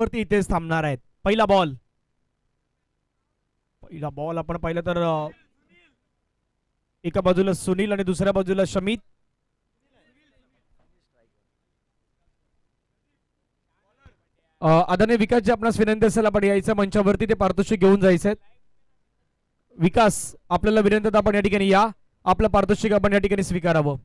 वरती इथेच थांबणार आहेत. पहिला बॉल आपण पाहिलं तर एका बाजूला सुनील आणि दुसऱ्या बाजूला शमित. आदरणीय विकास जी आपणास विनंती असेल आपण यायचं मंचावरती, ते पारितोषिक घेऊन जायचं. विकास आपल्याला विनंती आपण या ठिकाणी या, आपलं पारितोषिक आपण या ठिकाणी स्वीकारावं.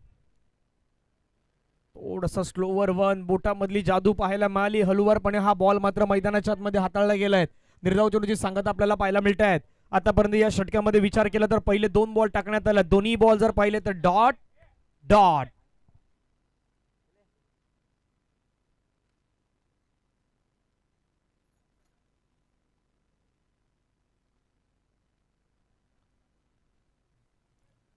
थोडासा स्लोवर वन, बोटामधली जादू पाहायला मिळाली. हलुवारपणे हा बॉल मात्र मैदानाच्या आतमध्ये हाताळला गेलाय. निर्धाव चेंडूची सांगत आपल्याला पाहायला मिळत आहेत. आतापर्यंत या षटकामध्ये विचार केला तर पहिले 2 बॉल टाकण्यात आले. दोन्ही बॉल जर पाहिले तर डॉट डॉट.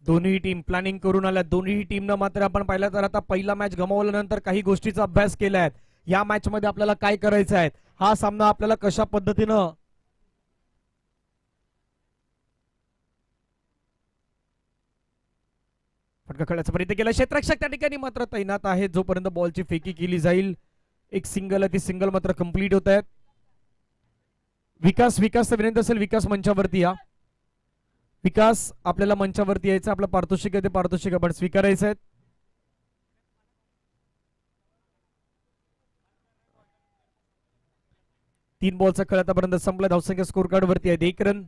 दोन्ही टीम प्लॅनिंग करून आल्या. दोन्ही टीमनं मात्र आपण पाहिलं तर आता पहिला मॅच गमावल्यानंतर काही गोष्टीचा अभ्यास केलाय. या मॅच मध्ये आपल्याला काय करायचं आहे, हा सामना आपल्याला कशा पद्धतीनं फटका खेळण्याचा प्रयत्न केला. क्षेत्ररक्षक त्या ठिकाणी मात्र तैनात आहे. जोपर्यंत बॉलची फेकी केली जाईल, एक सिंगल आहे, ती सिंगल मात्र कंप्लीट होत आहेत. विकास विनंती असेल, विकास मंचावरती या. विकास आपल्याला मंचावरती यायचं. आपलं पारितोषिक आहे ते पारितोषिक आपण स्वीकारायचं आहे. तीन बॉलचा खेळ आतापर्यंत संपला. धावसंख्या स्कोर कार्ड वरती आहे 1 रन.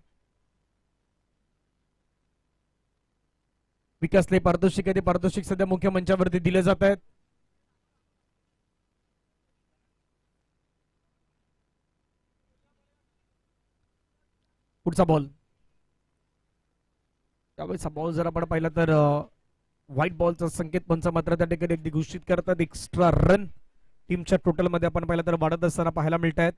विकासले पारितोषिक आहे ते पारितोषिक सध्या मुख्य मंचावरती दिले जात आहेत. पुढचा बॉल, त्यावेळेस बॉल जर आपण पाहिला तर व्हाईट बॉलचा संकेत पंच मात्र त्या ठिकाणी अगदी घोषित करतात. एक्स्ट्रा रन टीमच्या टोटल मध्ये आपण पाहिलं तर वाढत असताना पाहायला मिळत आहेत.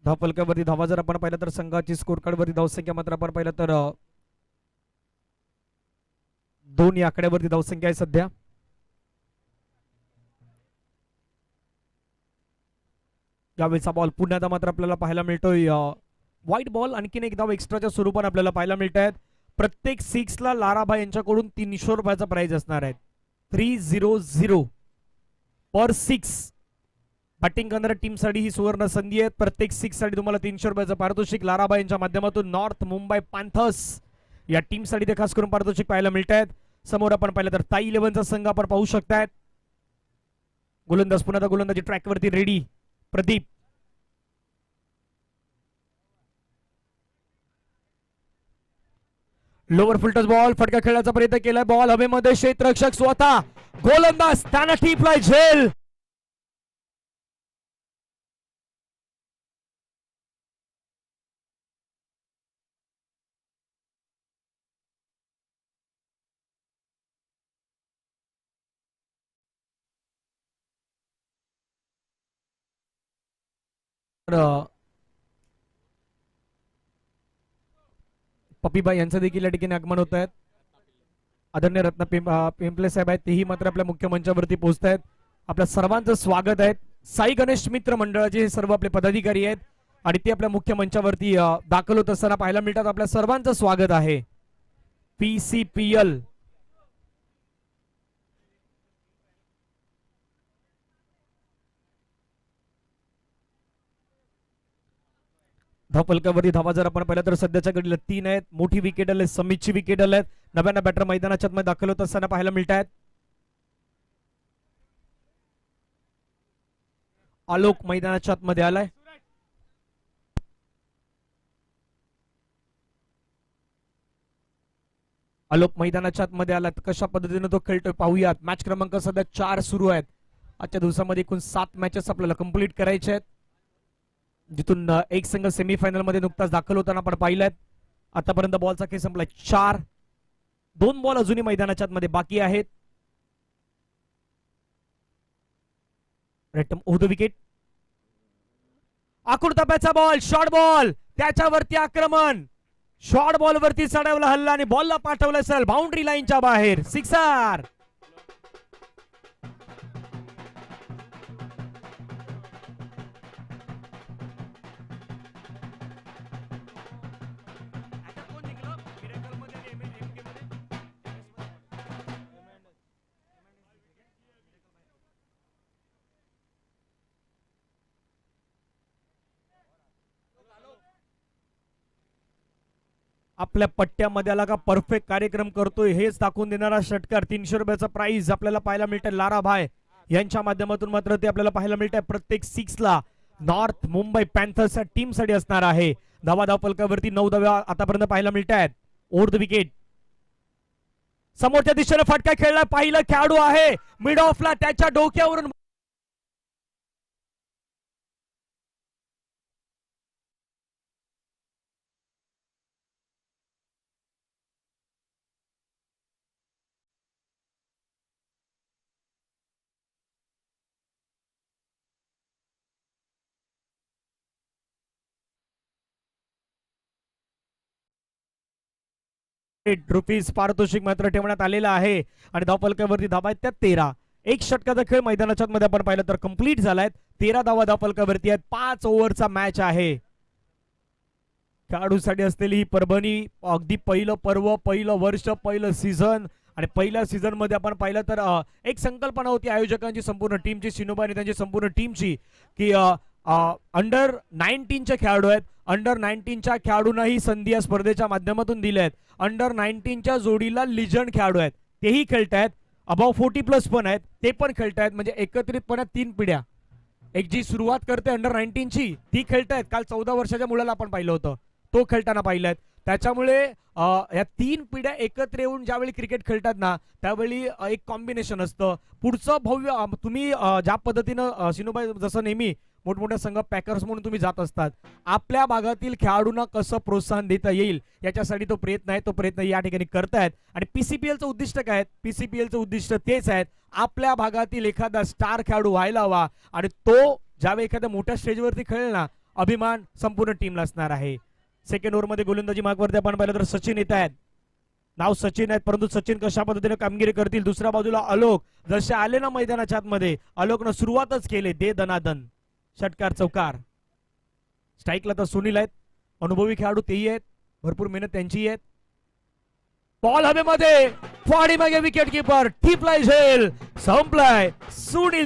धावफलकावरती धावा जर आपण पाहिलं तर संघाची स्कोर कार्ड वरती धावसंख्या मात्र आपण पाहिलं तर 2 या आकड्यावरती धावसंख्या आहे सध्या. यावेळेचा बॉल पुन्हा मात्र आपल्याला पाहायला मिळतोय व्हाईट बॉल. आणखीन एक धाव एक्स्ट्राच्या स्वरूपात आपल्याला पाहायला मिळत आहेत. प्रत्येक 6 ला लाराभाई यांच्याकडून 300 रुपयाचा प्राइज असणार आहे. 300 पर 6. बॅटिंग करणाऱ्या टीमसाठी ही सुवर्ण संधी आहे. प्रत्येक 6 साठी तुम्हाला 300 रुपयाचं पारितोषिक लाराभाई यांच्या माध्यमातून नॉर्थ मुंबई पॅन्थर्स या टीमसाठी ते खास करून पारितोषिक पाहायला मिळत आहेत. समोर आपण पाहिलं तर ताई 11चा संघ आपण पाहू शकतायत. गोलंदाज पुन्हा गोलंदाजी ट्रॅकवरती ready. Pradeep lower full toss ball, फटका खेळण्याचा प्रयत्न केलाय. बॉल हवेमध्ये, क्षेत्ररक्षक स्वतः, गोलंदाज त्यांना टिपलाय झेल. पपीबाई यांचं देखील या ठिकाणी आगमन होत आहेत. आदरणीय रत्न पिंपले साहेब आहेत, तेही मात्र आपल्या मुख्य मंचावरती पोहोचत आहेत. आपल्या सर्वांचं स्वागत आहे. साई गणेश मित्र मंडळाचे हे सर्व आपले पदाधिकारी आहेत आणि ते आपल्या मुख्य मंचावरती दाखल होत असताना पाहायला मिळतात. आपल्या सर्वांचं स्वागत आहे. PCPL धावफलकावरती धावा जर आपण पाहिलं तर सध्याच्या घडीला 3 आहेत. मोठी विकेट आले, समितची विकेट आले. नव्यानं बॅटर मैदानाच्या आतमध्ये दाखल होत असताना पाहायला मिळत आहेत. आलोक मैदानाच्या आतमध्ये आलाय. आलोक मैदानाच्या आतमध्ये आला. कशा पद्धतीने तो खेळतोय पाहूयात. मॅच क्रमांक सध्या 4 सुरू आहेत. आजच्या दिवसामध्ये एकूण 7 मॅचेस आपल्याला कंप्लीट करायचे आहेत, जिथून एक संघ सेमीफायनल मध्ये नुकताच दाखल होताना आपण पाहिलाय. आतापर्यंत बॉलचा खेळ संपलाय 4. 2 बॉल अजूनही मैदानाच्या आतमध्ये बाकी आहेत. विकेट, आखूड ताब्याचा बॉल, शॉर्ट बॉल, त्याच्यावरती आक्रमण, शॉर्ट बॉल वरती चढवला हल्ला आणि बॉलला पाठवलं असेल बाउंड्री लाईनच्या बाहेर. सिक्सर. आपल्या पट्ट्यामध्ये आला का परफेक्ट कार्यक्रम करतोय हेच दाखवून देणारा षटकार. 300 रुपयाचा प्राइज आपल्याला पाहायला मिळतंय लारा भाई यांच्या माध्यमातून. मात्र ते आपल्याला पाहायला मिळतंय प्रत्येक 6ला नॉर्थ मुंबई पॅन्थर्सच्या टीम साठी असणार आहे. धावा फलकावरती 9 धावा आतापर्यंत पाहायला मिळत आहेत. ओव्हर द विकेट समोरच्या दिशेने फटका खेळला पाहिलं खेळाडू आहे मिड ऑफला, त्याच्या डोक्यावरून रुपीज पारितोषिक मात्र ठेवण्यात आलेला आहे. आणि धावफलकावरती धावा आहेत त्या 13. एक षटकाचा खेळ मैदानाच्या मध्ये आपण पाहिलं तर कंप्लीट झालाय. 13 धावा धावफलकावरती आहेत. 5 ओव्हरचा मॅच आहे. खेळाडूसाठी असलेली ही परभणी अगदी पहिलं पर्व, पहिलं वर्ष, पहिलं सीझन. आणि पहिल्या सीझन मध्ये आपण पाहिलं तर एक संकल्पना होती आयोजकांची, संपूर्ण टीमची, सिनोबा आणि त्यांची संपूर्ण टीमची, की अंडर 19चे खेळाडू आहेत. अंडर 19च्या खेळाडूंनाही संधी या स्पर्धेच्या माध्यमातून दिल्या आहेत. अंडर 19च्या जोडीला लिजंड खेळाडू आहेत, तेही खेळतायत. अबाव 40+ पण आहेत, ते पण खेळतायत. म्हणजे एकत्रितपणे 3 पिढ्या. एक जी सुरुवात करते अंडर 19ची ती खेळतायत. काल 14 वर्षाच्या मुलाला आपण पाहिलं होतं, तो खेळताना पाहिलं. त्याच्यामुळे या 3 पिढ्या एकत्र येऊन ज्यावेळी क्रिकेट खेळतात ना, त्यावेळी एक कॉम्बिनेशन असतं. पुढचं भव्य तुम्ही ज्या पद्धतीनं सिनोबाई जसं नेहमी मोठमोठ्या संघ पॅकर्स म्हणून तुम्ही जात असतात, आपल्या भागातील खेळाडूंना कसं प्रोत्साहन देता येईल याच्यासाठी तो प्रयत्न आहे. तो प्रयत्न या ठिकाणी करतायत. आणि पीसीपीएलचं उद्दिष्ट काय आहे? पीसीपीएलचं उद्दिष्ट तेच आहे, आपल्या भागातील एखादा स्टार खेळाडू व्हायला हवा. आणि तो ज्यावेळी एखाद्या मोठ्या स्टेजवरती खेळेल ना, अभिमान संपूर्ण टीमला असणार आहे. सेकंड ओव्हरमध्ये गोलंदाजी मार्गवरती आपण पाहिलं तर सचिन येत आहेत. नाव सचिन आहेत, परंतु सचिन कशा पद्धतीने कामगिरी करतील. दुसऱ्या बाजूला आलोक जसे आले ना मैदानाच्या आतमध्ये, आलोकनं सुरुवातच केले दे दनादन. षटकार चौकार. स्ट्राईकला तर सुनील आहेत, अनुभवी खेळाडू तेही आहेत, भरपूर मेहनत त्यांची आहेत. बॉल हवेमध्ये, फाडी मागे विकेट कीपर टिपलाय झेल, संपलाय. सुनील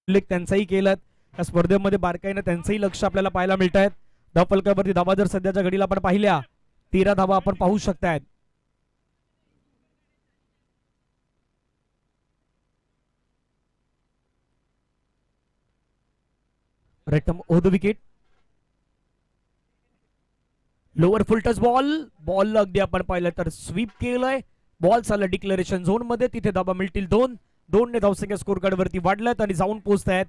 उल्लेख त्यांचाही केलात या स्पर्धेमध्ये बारकाईनं, त्यांचंही लक्ष आपल्याला पाहायला मिळत आहेत. धावफलकावरती धावा जर सध्याच्या घडीला आपण पाहिल्या 13 धावा आपण पाहू शकतायत. रेटम over the wicket. Lower full toss ball अगदी आपण पाहिलं तर स्वीप केलंय. बॉल चालला डिक्लेरेशन झोन मध्ये, तिथे धावा मिळतील 2 ने धावसंख्या स्कोर कार्ड वरती वाढल्यात आणि जाऊन पोहोचतायत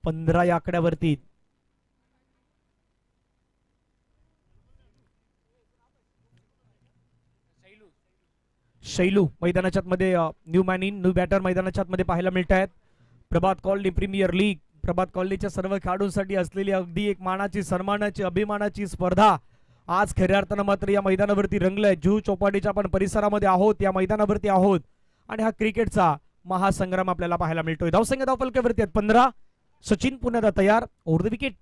15 या आकड्यावरती. शैलू मैदानाच्या मध्ये new man in new batter मैदानाच्या मध्ये पाहायला मिळत आहेत. Prabhat colony premier league, Prabhat कॉलनीच्या सर्व खेळाडूंसाठी असलेली अगदी एक मानाची, सन्मानाची, अभिमानाची स्पर्धा आज खऱ्या अर्थानं मात्र या मैदानावरती रंगलंय. जुहू चौपाटीच्या आपण परिसरामध्ये आहोत, या मैदानावरती आहोत आणि हा क्रिकेटचा महासंग्राम आपल्याला पाहायला मिळतोय. धावसंख्या धावफलकावरती आहेत 15. सचिन पुन्हा तयार. Over the wicket.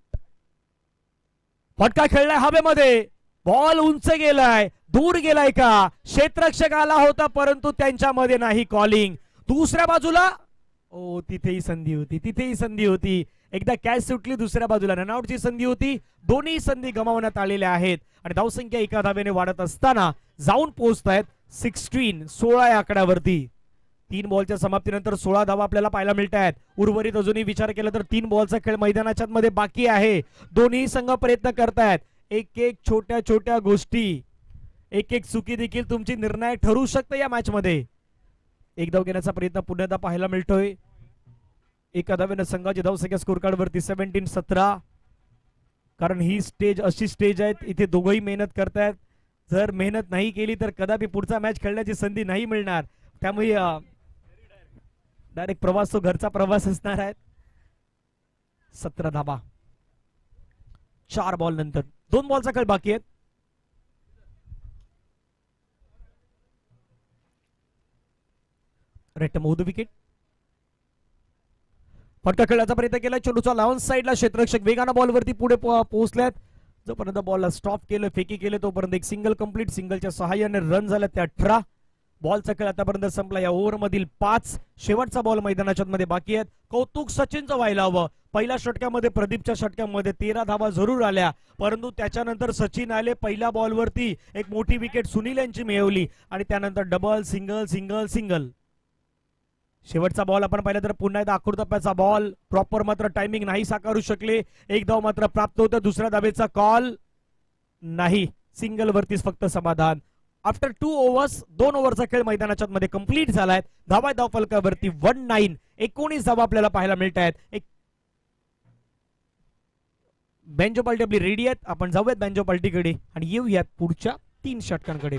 फटका खेळलाय हवेमध्ये, बॉल उंच गेलाय, दूर गेलाय का? क्षेत्ररक्षक आला होता परंतु त्यांच्यामध्ये नाही कॉलिंग. दुसऱ्या बाजूला तिथेही संधी होती, तिथेही संधी होती. एकदा कॅच सुटली, दुसऱ्या बाजूला रनआउटची संधी होती. दोन्ही संधी गमावण्यात आलेल्या आहेत आणि धावसंख्या एका धावेने वाढत असताना जाऊन पोहोचतायत 16 या आकड्यावरती. 3 बॉलच्या समाप्तीनंतर 16 धावा आपल्याला पाहायला मिळत आहेत. उर्वरित अजूनही विचार केला तर 3 बॉलचा खेळ मैदानाच्या मध्ये बाकी आहे. दोन्ही संघ प्रयत्न करतायत. एक छोट्या छोट्या गोष्टी, एक चुकी देखील तुमची निर्णायक ठरू शकते या मॅच मध्ये. एक धाव घेण्याचा प्रयत्न पुन्हा पाहायला मिळतोय. एका धावेनं संघाची धावसंख्या स्कोर कार्ड वरती 17-17. कारण ही स्टेज अशी स्टेज आहे, इथे दोघंही मेहनत करतायत. जर मेहनत नाही केली तर कदापि पुढचा मॅच खेळण्याची संधी नाही मिळणार. त्यामुळे डायरेक्ट प्रवास तो घरचा प्रवास असणार आहे. 17 धाबा 4 बॉल नंतर. 2 बॉलचा खेळ बाकी आहेत. रेट मोहदू विकेट. फटका खेळायचा प्रयत्न केला. चेंडूचा लावून साईडला क्षेत्ररक्षक वेगानं बॉलवरती पुढे पोहोचल्यात. जोपर्यंत बॉलला स्टॉप केलं, फेकी केले, तोपर्यंत एक सिंगल कंप्लीट. सिंगलच्या सहाय्याने रन झाल्या त्या 18. बॉलचा खेळ आतापर्यंत संपला. या ओव्हर मधील 5. शेवटचा बॉल मैदानाच्या मध्ये बाकी आहेत. कौतुक सचिनचं व्हायला हवं. पहिल्या षटकामध्ये प्रदीपच्या षटकामध्ये 13 धावा जरूर आल्या, परंतु त्याच्यानंतर सचिन आले. पहिल्या बॉलवरती एक मोठी विकेट सुनील यांची मिळवली आणि त्यानंतर डबल सिंगल सिंगल सिंगल. शेवटचा बॉल आपण पाहिलं तर पुन्हा एकदा आखूड टप्प्याचा बॉल. प्रॉपर मात्र टायमिंग नाही साकारू शकले. एक धाव मात्र प्राप्त होतं. दुसऱ्या धावेचा कॉल नाही. सिंगल वरतीच फक्त समाधान. आफ्टर 2 ओव्हर्स 2 ओव्हरचा खेळ मैदानाच्या मध्ये कंप्लीट झालाय. धावा धाव फलकावरती 19. 19 धावा आपल्याला पाहायला मिळत आहेत. एक बँजो पार्टी आपली रेडी आहेत. आपण जाऊयात बँजो पार्टीकडे आणि येऊयात पुढच्या 3 षटकांकडे.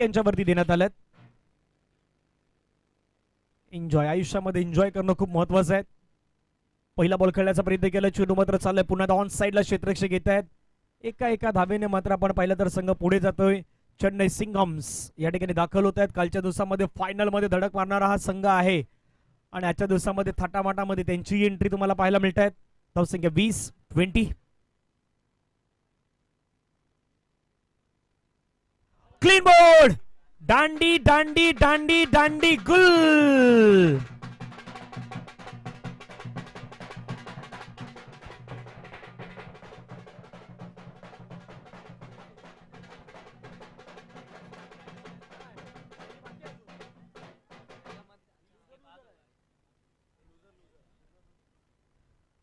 यांच्यावरती देण्यात आल्यात. एन्जॉय, आयुष्यामध्ये एन्जॉय करणं खूप महत्वाचं आहे. पहिला बॉल खेळण्याचा प्रयत्न केला. चेंडू मात्र चाललाय पुन्हा ऑन साईडला. क्षेत्ररक्षक येत आहेत. एका धावेने मात्र आपण पाहिलं तर संघ पुढे जातोय. चेन्नई सिंघम्स या ठिकाणी दाखल होत आहेत. कालच्या दिवसामध्ये फायनल मध्ये धडक मारणारा हा संघ आहे आणि आजच्या दिवसामध्ये थाटामाटामध्ये त्यांची एंट्री तुम्हाला पाहायला मिळत आहेत. धावसंख्या 20-20. Clean board. दांडी दांडी दांडी दांडी गुल.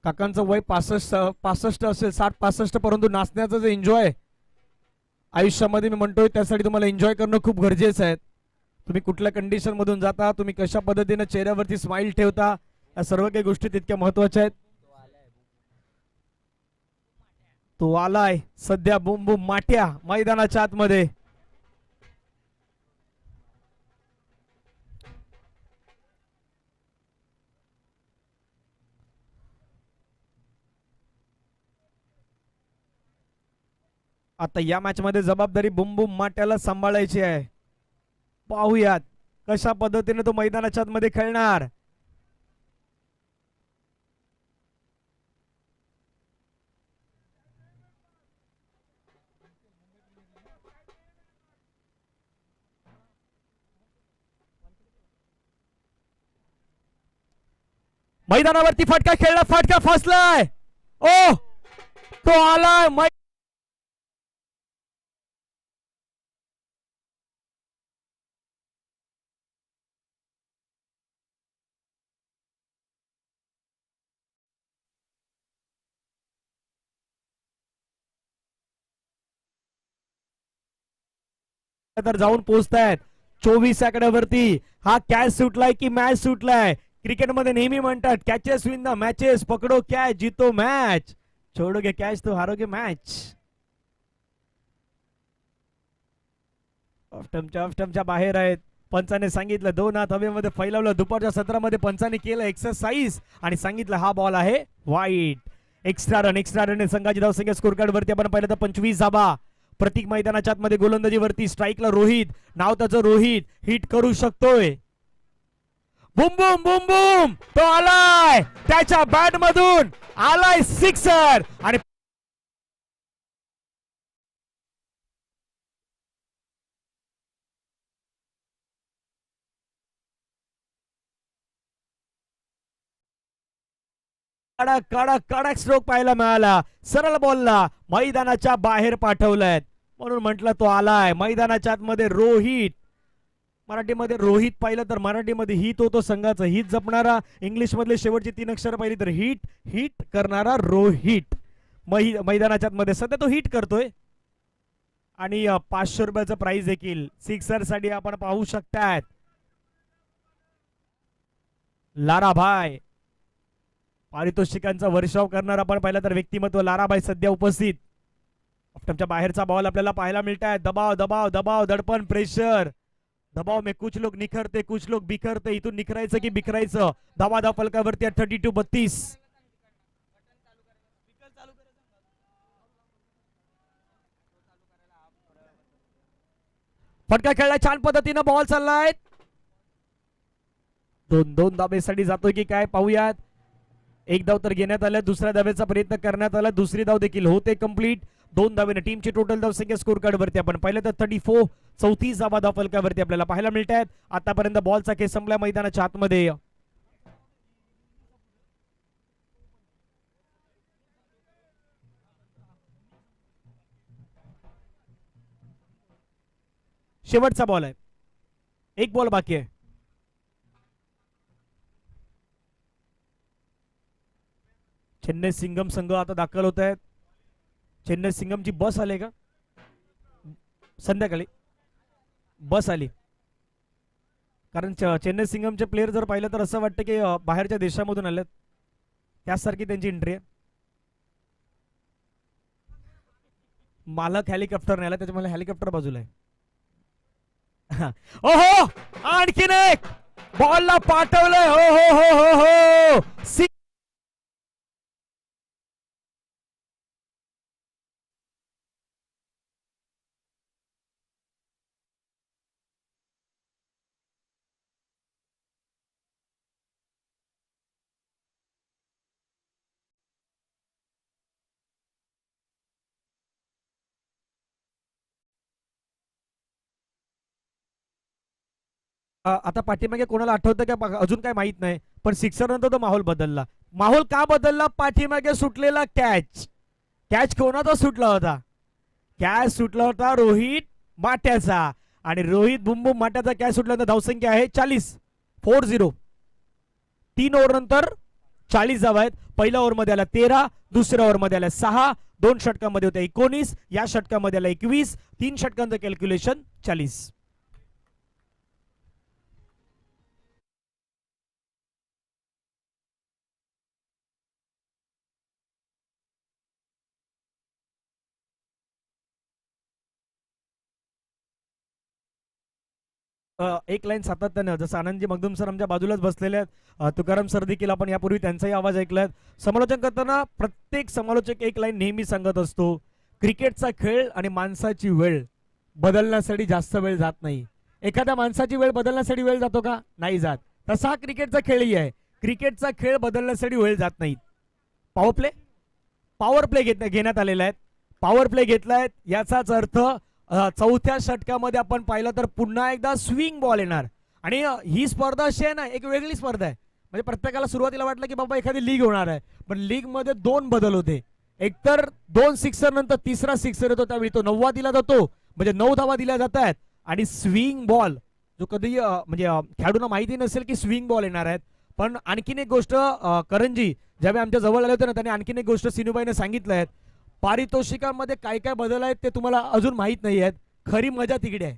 काकांचं वय 65 असेल, 60-65, परंतु नाचण्याचा जो एन्जॉय आयुष्यामध्ये मी म्हणतोय त्यासाठी तुम्हाला एन्जॉय करणं खूप गरजेचं आहे. तुम्ही कुठल्या कंडिशन मधून जाता, तुम्ही कशा पद्धतीने चेहऱ्यावरती स्माइल ठेवता, या सर्व काही गोष्टी तितक्या महत्वाच्या आहेत. तो आलाय सध्या बुम बुम माट्या मैदानाच्या आतमध्ये. आता या मॅच मध्ये जबाबदारी बुम बुम माट्याला सांभाळायची आहे. पाहूयात कशा पद्धतीने तो मैदानाच्या आतमध्ये खेळणार. मैदानावरती फटका खेळला, फटका फसलाय. ओ तो आलाय. तर जाऊन पोहोचतायत 24 आकड्यावरती. हा कॅच सुटलाय की मॅच सुटलाय. क्रिकेटमध्ये नेहमी म्हणतात कॅचेस विन द मॅचेस. पकडो कॅच जीतो मॅच, छोडोगे कॅच तो हारोगे मॅच. ऑफ बाहेर आहेत. पंचाने सांगितलं 2 हात हवेमध्ये फैलावलं. दुपारच्या सत्रामध्ये पंचाने केलं एक्सरसाइज आणि सांगितलं हा बॉल आहे वाईट. एक्स्ट्रा रन संघाची धावसंख्या स्कोर कार्ड वरती आपण पाहिलं तर 25 धाबा. प्रतीक मैदानाच्या आतमध्ये गोलंदाजीवरती. स्ट्राईकला रोहित, नाव त्याचं रोहित, हिट करू शकतोय. बुम बुम बुम बुम तो आलाय. त्याच्या बॅट मधून आलाय सिक्सर आणि कडक कडक कडक स्ट्रोक पाहायला मिळाला. सरळ बॉलला मैदानाच्या बाहेर पाठवलाय, म्हणून म्हटलं तो आलाय मैदानाच्या आतमध्ये रोहित. मराठीमध्ये रोहित पाहिलं तर मराठीमध्ये हित होतो संघाचं हित जपणारा, इंग्लिश मधले शेवटची 3 अक्षर पाहिली तर हिट हिट करणारा रोहित. मैदानाच्या मध्ये सध्या तो हिट करतोय. आणि 500 रुपयाचं प्राइस देखील सिक्सर साठी आपण पाहू शकतात. लाराभाई पारितोषिकांचा वर्षाव करणार आपण पाहिलं तर व्यक्तिमत्व लाराभाई सध्या उपस्थित. ऑप्टमच्या बाहेरचा बॉल आपल्याला पाहायला मिळत आहे. दबाव दबाव दबाव दडपण प्रेशर. दबाव में कुछ लोग निखरते कुछ लोग बिखरते. इथून निखरायचं की बिखरायचं. धावा फलकावरती 32-32. फटका खेळला छान पद्धतीनं बॉल चाललाय. 2-2 धाबेसाठी जातोय की काय पाहूयात. एक धाव तर घेण्यात आला, दुसऱ्या धावेचा प्रयत्न करण्यात आला, दुसरी धाव देखील होते कंप्लीट. 2 धावेने टीमची टोटल धावसंख्या स्कोर कार्ड वरती आपण पाहिलं तर 34. 34 धावा धाव फलकावरती आपल्याला पाहायला मिळत आहेत. आतापर्यंत बॉलचा खेळ संपला मैदानाच्या आतमध्ये. शेवटचा बॉल आहे, एक बॉल बाकी आहे. चेन्नई सिंगम संघ आता दाखल होत आहेत. चेन्नई सिंगमची बस आली का संध्याकाळी? बस आली, कारण चेन्नई सिंगमचे प्लेयर जर पाहिलं तर असं वाटतं की बाहेरच्या देशामधून आलेत, त्यासारखी त्यांची एंट्री आहे. मालक हेलिकॉप्टर नाही आला, त्याच्यामुळे हेलिकॉप्टर बाजूला आहे. ओहो, आणखीन एक बॉलला पाठवलंय. हो हो हो हो हो. आता पाठीमागे कोणाला आठवतं का अजून काय माहित नाही, पण सिक्सर नंतर तो माहोल बदलला. माहोल का बदलला? पाठीमागे सुटलेला कॅच. कॅच कोणाचा सुटला होता? कॅच सुटला होता रोहित माट्याचा. आणि रोहित बुमबुम माट्याचा कॅच सुटल्यानंतर धावसंख्या आहे 40. 40. 3 ओव्हर नंतर 40 धावा आहेत. पहिल्या ओव्हरमध्ये आला 13, दुसऱ्या ओव्हरमध्ये आला 6, 2 षटकामध्ये होत्या 19, या षटकामध्ये आला 21, 3 षटकांचं कॅल्क्युलेशन 40. एक लाईन सातत्यानं, जसं आनंदजी मगदुम सर आमच्या बाजूलाच बसलेले आहेत, तुकाराम सर देखील आपण यापूर्वी त्यांचाही आवाज ऐकलाय. समालोचन करताना प्रत्येक समालोचक एक लाईन नेहमी सांगत असतो, क्रिकेटचा खेळ आणि माणसाची वेळ बदलण्यासाठी जास्त वेळ जात नाही. एखाद्या माणसाची वेळ बदलण्यासाठी वेळ जातो का? नाही जात. तसा हा क्रिकेटचा खेळही आहे. क्रिकेटचा खेळ बदलण्यासाठी वेळ जात नाही. पॉवर प्ले घेण्यात आलेला आहे. पॉवर प्ले घेतलाय, याचाच अर्थ चौथ्या षटकामध्ये आपण पाहिलं तर पुन्हा एकदा स्विंग बॉल येणार. आणि ही स्पर्धा अशी आहे ना, एक वेगळी स्पर्धा आहे. म्हणजे प्रत्येकाला सुरुवातीला वाटलं की बाबा एखादी लीग होणार आहे, पण लीग मध्ये 2 बदल होते. एकतर 2 सिक्सर नंतर तिसरा सिक्सर येतो, त्यावेळी तो 9वा दिला जातो, म्हणजे 9 धावा दिल्या जात आहेत. आणि स्विंग बॉल जो कधी म्हणजे खेळाडूंना माहिती नसेल की स्विंग बॉल येणार आहेत. पण आणखीन एक गोष्ट करंजी ज्यावेळी आमच्या जवळ आले होते ना, त्यांनी आणखीन एक गोष्ट सिनूबाईने सांगितलं आहे, पारितोषिकांमध्ये काय काय बदल आहेत ते तुम्हाला अजून माहित नाही आहेत. खरी मजा तिकडे आहे,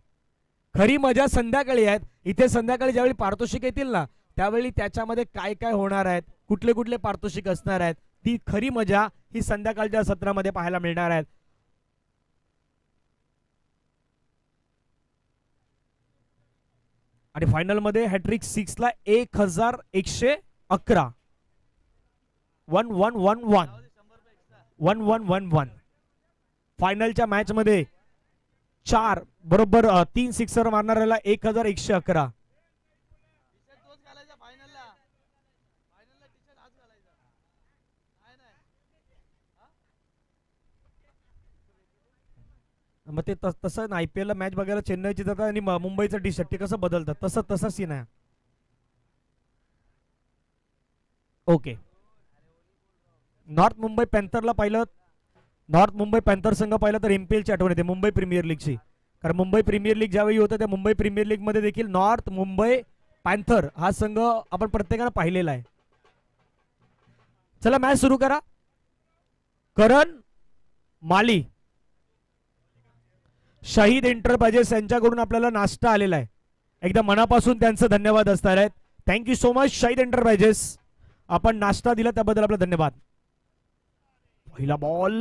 खरी मजा संध्याकाळी आहेत. इथे संध्याकाळी ज्यावेळी पारितोषिक येतील ना, त्यावेळी त्याच्यामध्ये काय काय होणार आहेत, कुठले कुठले पारितोषिक असणार आहेत, ती खरी मजा ही संध्याकाळच्या सत्रामध्ये पाहायला मिळणार आहेत. आणि फायनल मध्ये हॅट्रिक 6 ला 1111. 1111 फायनलच्या मॅच मध्ये 4 बरोबर 3 सिक्सर मारणाऱ्याला 1111. मग ते तसं ना, IPL ला मॅच बघायला चेन्नईची जातात आणि मुंबईचं टी शर्ट ते कसं बदलतात, तसं तसं सीन आहे. ओके, नॉर्थ मुंबई पॅन्थरला पाहिलं, नॉर्थ मुंबई पॅन्थर संघ पाहिलं तर MPL ची आठवण येते, मुंबई प्रीमियर लीगची. कारण मुंबई प्रीमियर लीग ज्यावेळी होतं त्या मुंबई प्रीमियर लीग मध्ये देखील नॉर्थ मुंबई पॅन्थर हा संघ आपण प्रत्येकानं पाहिलेला आहे. चला मॅच सुरू करा. करण माली शहीद एंटरप्राइजेस यांच्याकडून आपल्याला नाश्ता आलेला आहे. एकदा मनापासून त्यांचं धन्यवाद असणार आहेत. थँक्यू सो मच शहीद एंटरप्राइजेस, आपण नाश्ता दिला त्याबद्दल आपला धन्यवाद. पहिला बॉल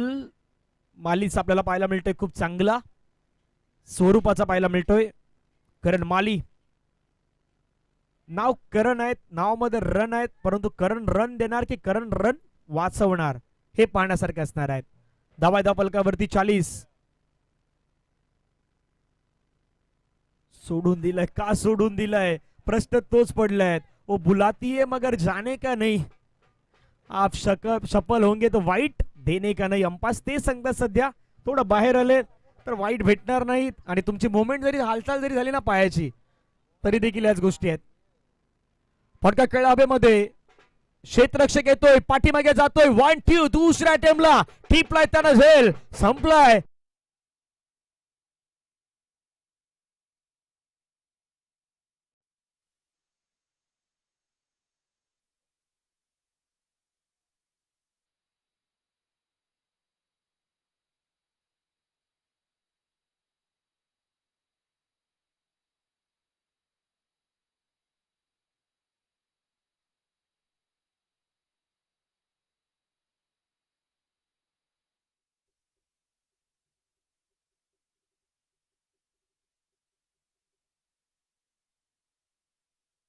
मालीचा आपल्याला पाहायला मिळतोय, खूप चांगला स्वरूपाचा पाहायला मिळतोय. करण माली, नाव करण आहेत, नावामध्ये रन आहेत, परंतु करण रन देणार की करण रन वाचवणार हे पाहण्यासारखे असणार आहेत. धावा धाव फलकावरती 40. सोडून दिलंय का, सोडून दिलंय प्रश्न तोच पडलाय. वो बुलाती है मगर जाने का नहीं, आप सफल होंगे तो वाईट देणे का नाही. अंपास ते सांगतात सध्या थोडं बाहेर आले तर वाईट भेटणार नाहीत, आणि तुमची मोमेंट जरी हालचाल जरी झाली ना पायाची तरी देखील याच गोष्टी आहेत. फटका खेळला हवेमध्ये, क्षेत्ररक्षक येतोय, पाठीमागे जातोय, 1-2 दुसऱ्या टेमला टिपलाय त्यानं, झेल संपलाय.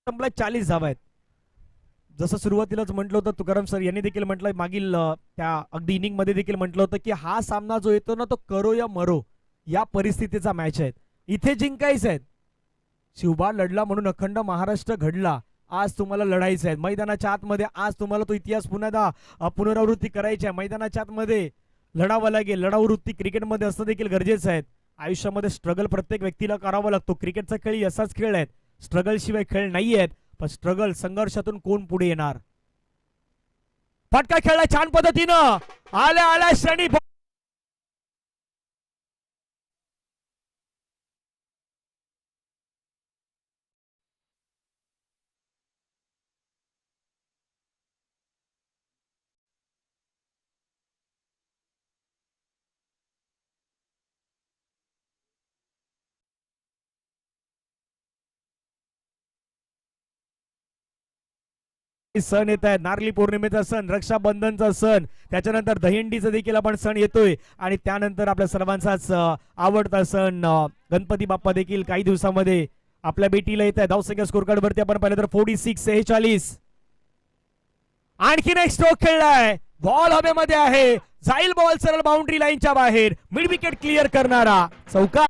संपलाय, 40 धावा आहेत. जसं सुरुवातीलाच म्हटलं होतं तुकाराम सर यांनी देखील म्हटलं मागील त्या अगदी इनिंग मध्ये देखील म्हटलं होतं की हा सामना जो येतो ना तो करो या मरो या परिस्थितीचा मॅच आहे. इथे जिंकायचं आहे. शिवबा लढला म्हणून अखंड महाराष्ट्र घडला. आज तुम्हाला लढायचं आहे मैदानाच्या आतमध्ये. आज तुम्हाला तो इतिहास पुन्हा पुनरावृत्ती करायची आहे. मैदानाच्या आतमध्ये लढावं लागेल. लढावृत्ती क्रिकेटमध्ये असणं देखील गरजेचं आहे. आयुष्यामध्ये स्ट्रगल प्रत्येक व्यक्तीला करावा लागतो. क्रिकेटचा खेळ असाच खेळ आहे, स्ट्रगल शिवाय खेळ नाही आहेत. पण स्ट्रगल संघर्षातून कोण पुढे येणार. फटका खेळला छान पद्धतीनं, आल्या आल्या क्षणी सण येत आहे. नारळी पौर्णिमेचा सण, रक्षाबंधनचा सण, त्याच्यानंतर दहीहंडीचा देखील आपण सण येतोय, आणि त्यानंतर आपल्या सर्वांचाच आवडता सण गणपती बाप्पा देखील काही दिवसामध्ये आपल्या भेटीला येत आहे. धावसंख्या स्कोर कार्ड वरती आपण पाहिलं तर 46. आणखीन एक स्ट्रोक खेळलाय, बॉल हवेमध्ये आहे, जाईल बॉल सरळ बाउंड्री लाईनच्या बाहेर, मिड विकेट क्लिअर करणारा चौका.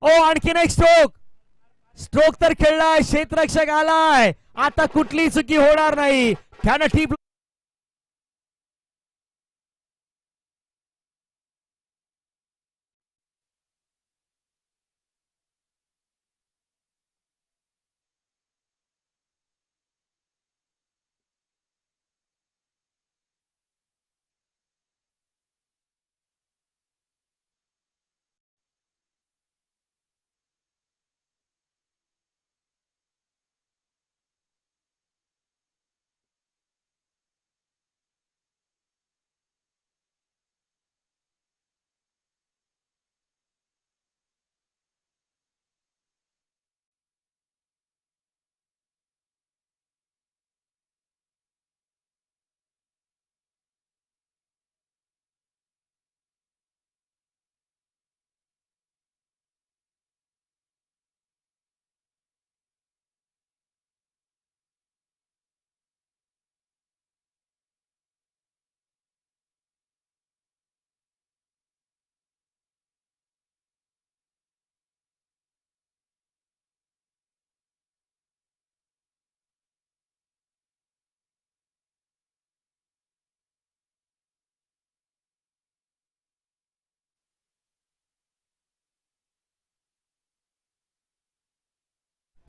ओ आणखीन एक स्ट्रोक, स्ट्रोक तर खेळलाय, क्षेत्ररक्षक आलाय, आता कुठली चुकी होणार नाही. त्यानं टीप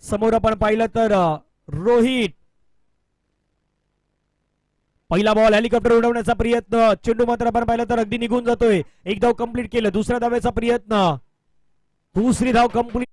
समोर आपण पाहिलं तर रोहित पहिला बॉल हेलिकॉप्टर उडवण्याचा प्रयत्न, चेंडू मात्र आपण पाहिलं तर अगदी निघून जातोय. एक धाव कंप्लीट केलं. दुसऱ्या धावेचा प्रयत्न, दुसरी धाव कंप्लीट.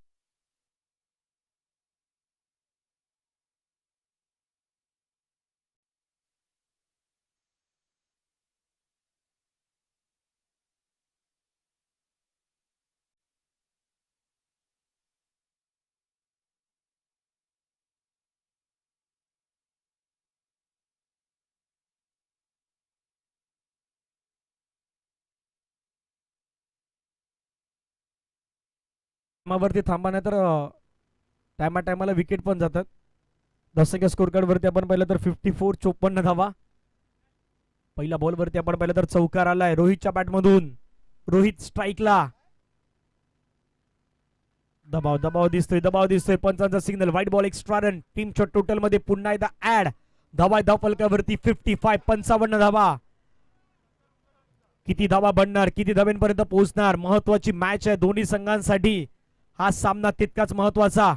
वरती थांबा नाही तर टायमा टायमाला विकेट पण जातात. दशक्या स्कोर कार्ड वरती आपण पाहिलं तर 54 54 धावा. पहिला बॉल वरती आपण पाहिलं तर चौकार आलाय रोहितच्या बॅट मधून. रोहित स्ट्राईकला. दबाव दबाव दिसतोय पंचांचा signal. Wide ball extra run. टीमच्या टोटल मध्ये पुन्हा एकदा ऍड. धावा धाव फलकावरती 55 55 धावा. किती धावा बनणार, किती धाव्यांपर्यंत पोहोचणार. महत्वाची मॅच आहे दोन्ही संघांसाठी. हा सामना तितकाच महत्वाचा.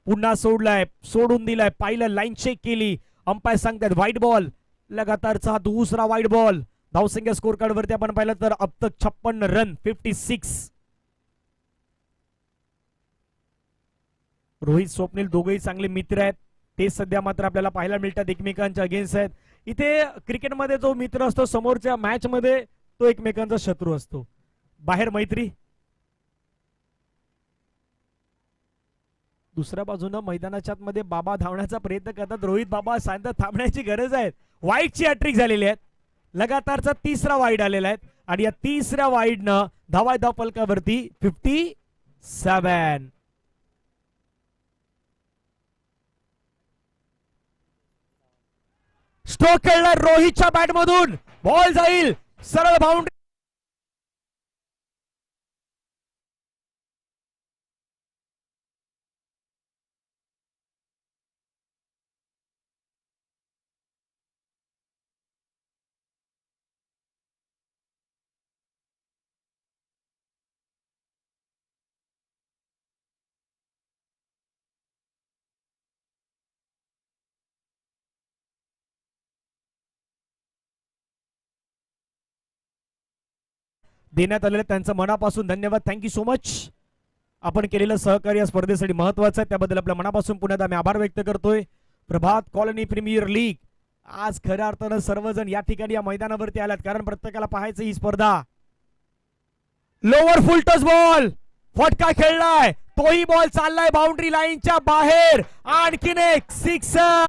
पुन्हा सोडलाय, सोडून दिलाय. पाहिलं, लाईन चेक केली. अंपायर सांगतात व्हाईट बॉल. लगातारचा दुसरा व्हाईट बॉल. धावसंख्या स्कोर कार्ड वरती आपण पाहिलं तर अब तक 56 रन 56. रोहित स्वप्नील दोघेही चांगले मित्र आहेत. ते सध्या मात्र आपल्याला पाहायला मिळतात एकमेकांच्या अगेन्स्ट आहेत. इथे क्रिकेटमध्ये जो मित्र असतो समोरच्या मॅच मध्ये तो एकमेकांचा शत्रू असतो. बाहेर मैत्री. दुसऱ्या बाजूनं मैदानाच्या मध्ये बाबा धावण्याचा प्रयत्न करतात. रोहित बाबा सांगतात थांबण्याची गरज आहे. वाईडची हॅट्रिक झालेली आहे. लगातारचा तिसरा वाईड आलेला आहे आणि या तिसऱ्या वाईडनं धावा धाव फलकावरती 57. स्ट्रोक खेळला रोहितच्या बॅट मधून. बॉल जाईल सरळ बाउंड्री देण्यात आलेलं. त्यांचं मनापासून धन्यवाद. Thank you so much. आपण केलेलं सहकार्य या स्पर्धेसाठी महत्वाचं आहे. त्याबद्दल आपल्या मनापासून पुण्यात आम्ही आभार व्यक्त करतोय. प्रभात कॉलनी प्रीमियर लीग. आज खऱ्या अर्थानं सर्वजण या ठिकाणी या मैदानावरती आल्यात कारण प्रत्येकाला पाहायचं ही स्पर्धा. Lower full toss ball. फटका खेळलाय. तोही बॉल चाललाय बाउंड्री लाईनच्या बाहेर. आणखीन एक सिक्सर.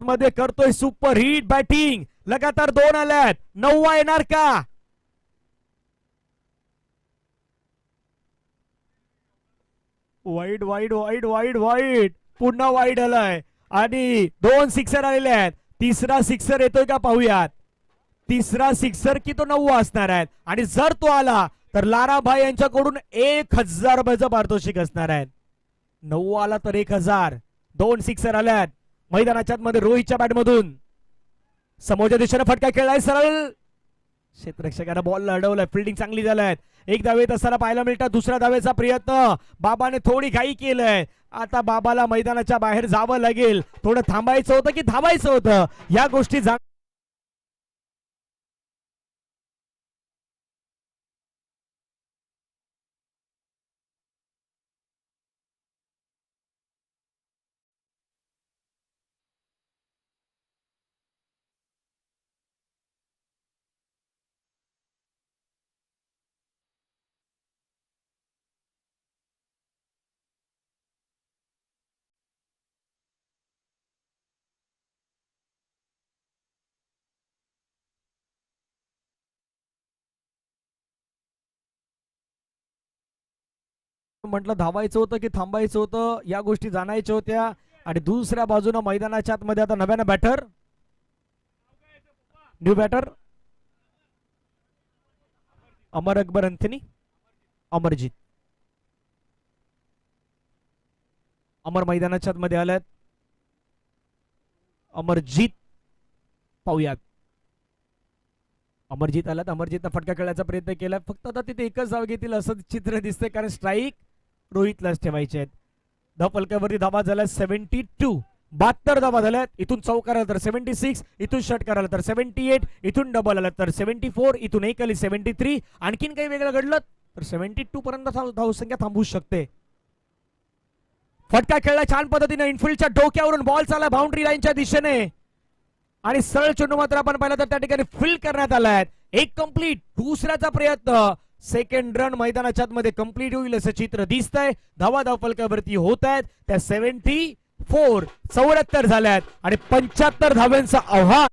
मध्ये करतोय सुपर हिट बॅटिंग. लगातार 2 आल्यात. 9वा येणार का. Wide wide wide wide wide. पुन्हा वाईड आलाय आणि 2 सिक्सर आलेले आहेत. तिसरा सिक्सर येतोय का पाहूयात. तिसरा सिक्सर की तो 9वा असणार आहे आणि जर तो आला तर लाराभाई यांच्याकडून 1000 रुपयाचं पारितोषिक असणार आहे. 9वा आला तर 1000. 2 सिक्सर आल्यात मैदानाच्या मध्ये रोहितच्या बॅट मधून. समोरच्या दिशेने फटका खेळलाय सरळ. क्षेत्ररक्षकाने बॉल अडवलाय. फिल्डिंग चांगली झालाय. एक धाव येत असताना पाहायला मिळतात. दुसऱ्या धावेचा प्रयत्न. बाबाने थोडी घाई केलंय. आता बाबाला मैदानाच्या बाहेर जावं लागेल. थोडं थांबायचं होतं की धावायचं होतं या गोष्टी म्हटलं धावायचं होतं की थांबायचं होतं या गोष्टी जाणायच्या होत्या. आणि दुसऱ्या बाजूनं मैदानाच्या आतमध्ये आता नव्यानं batter. New batter Amar Akbar Anthony. Amarjeet. अमर मैदानाच्या मध्ये आल्यात. अमरजीत पाहूयात. अमरजीत आलात. अमरजीतनं फटका खेळायचा प्रयत्न केला. फक्त आता तिथे एकच धाव घेतील असं चित्र दिसतंय, कारण स्ट्राईक रोहितलाच ठेवायचे आहेत. फलकावरती धावा झाल्या 72. 72 धावा झाल्यात. इथून चौक करायला तर 76, इथून षट करायला तर 78, इथून डबल आला तर 74, इथून एक आली 73. आणखीन काही वेगळं घडलं तर 72 पर्यंत धावसंख्या थांबवू शकते. फटका खेळला छान पद्धतीने. इनफिल्डच्या डोक्यावरून बॉल चालला बाउंड्री लाईनच्या दिशेने आणि सरळ चेंडू मात्र आपण पाहिला तर त्या ठिकाणी फील्ड करण्यात आलाय. एक कंप्लीट. दुसऱ्याचा प्रयत्न. सेकंड रन मैदानाच्या मध्ये कंप्लीट होईल असं चित्र दिसतंय. धावा फलकावरती होत आहेत त्या 74. 74 झाल्यात आणि 75 धाव्यांचं आव्हान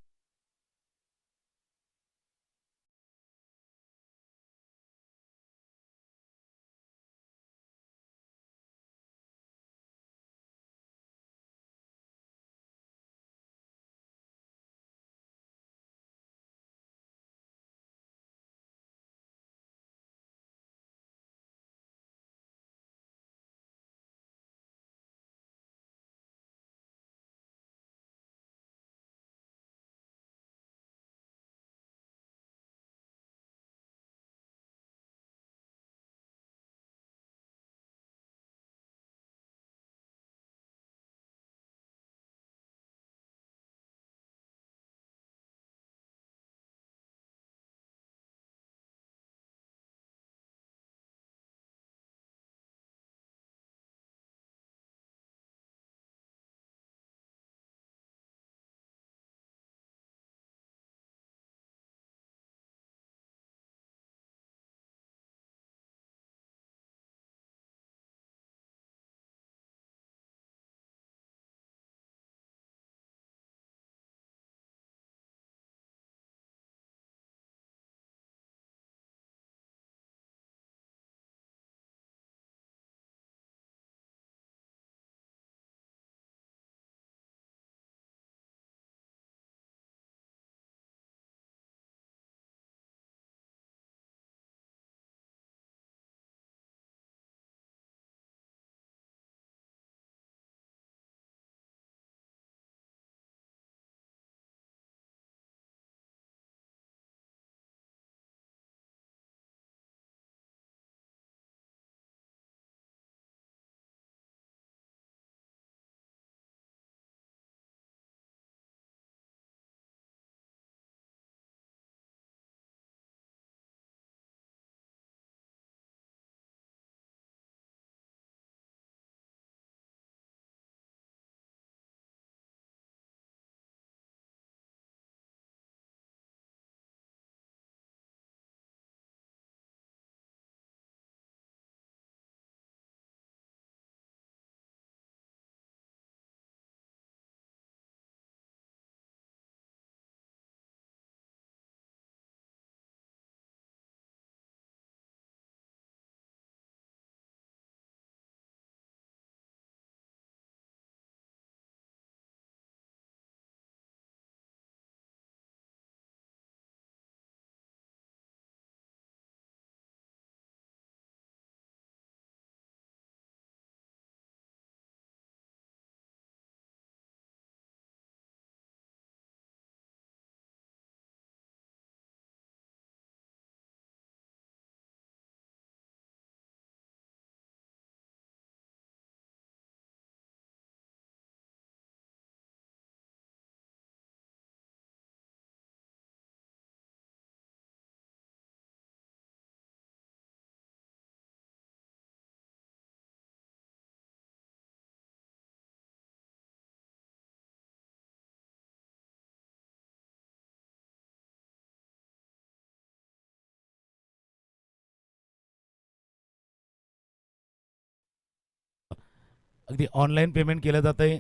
अगदी ऑनलाईन पेमेंट केलं जातंय.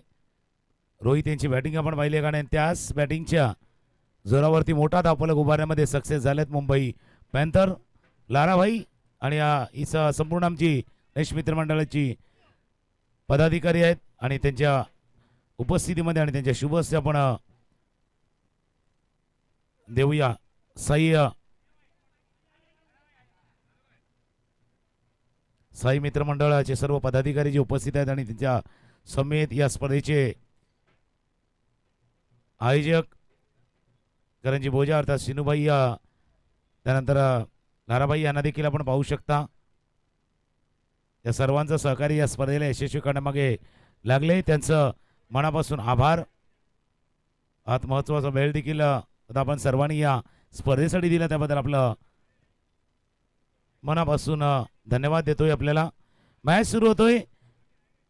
रोहित यांची बॅटिंग आपण पाहिली का नाही, त्याच बॅटिंगच्या जोरावरती मोठा धावफलक उभारण्यामध्ये सक्सेस झालेत मुंबई पॅन्थर. लाराभाई आणि इस संपूर्ण आमची देश मित्रमंडळाची पदाधिकारी आहेत आणि त्यांच्या उपस्थितीमध्ये आणि त्यांच्या शुभ हस्ते आपण देऊया साई मित्रमंडळाचे सर्व पदाधिकारी जे उपस्थित आहेत आणि त्यांच्या समेत या स्पर्धेचे आयोजक करंजी बोजा अर्थात सिनूभाई त्यानंतर नाराबाई यांना देखील आपण पाहू शकता. या सर्वांचं सहकार्य या स्पर्धेला यशस्वी करण्यामागे लागले, त्यांचं मनापासून आभार. हा महत्त्वाचा वेळ देखील आता आपण सर्वांनी या स्पर्धेसाठी दिला त्याबद्दल आपलं मनापासून धन्यवाद देतोय. आपल्याला मॅच सुरू होतोय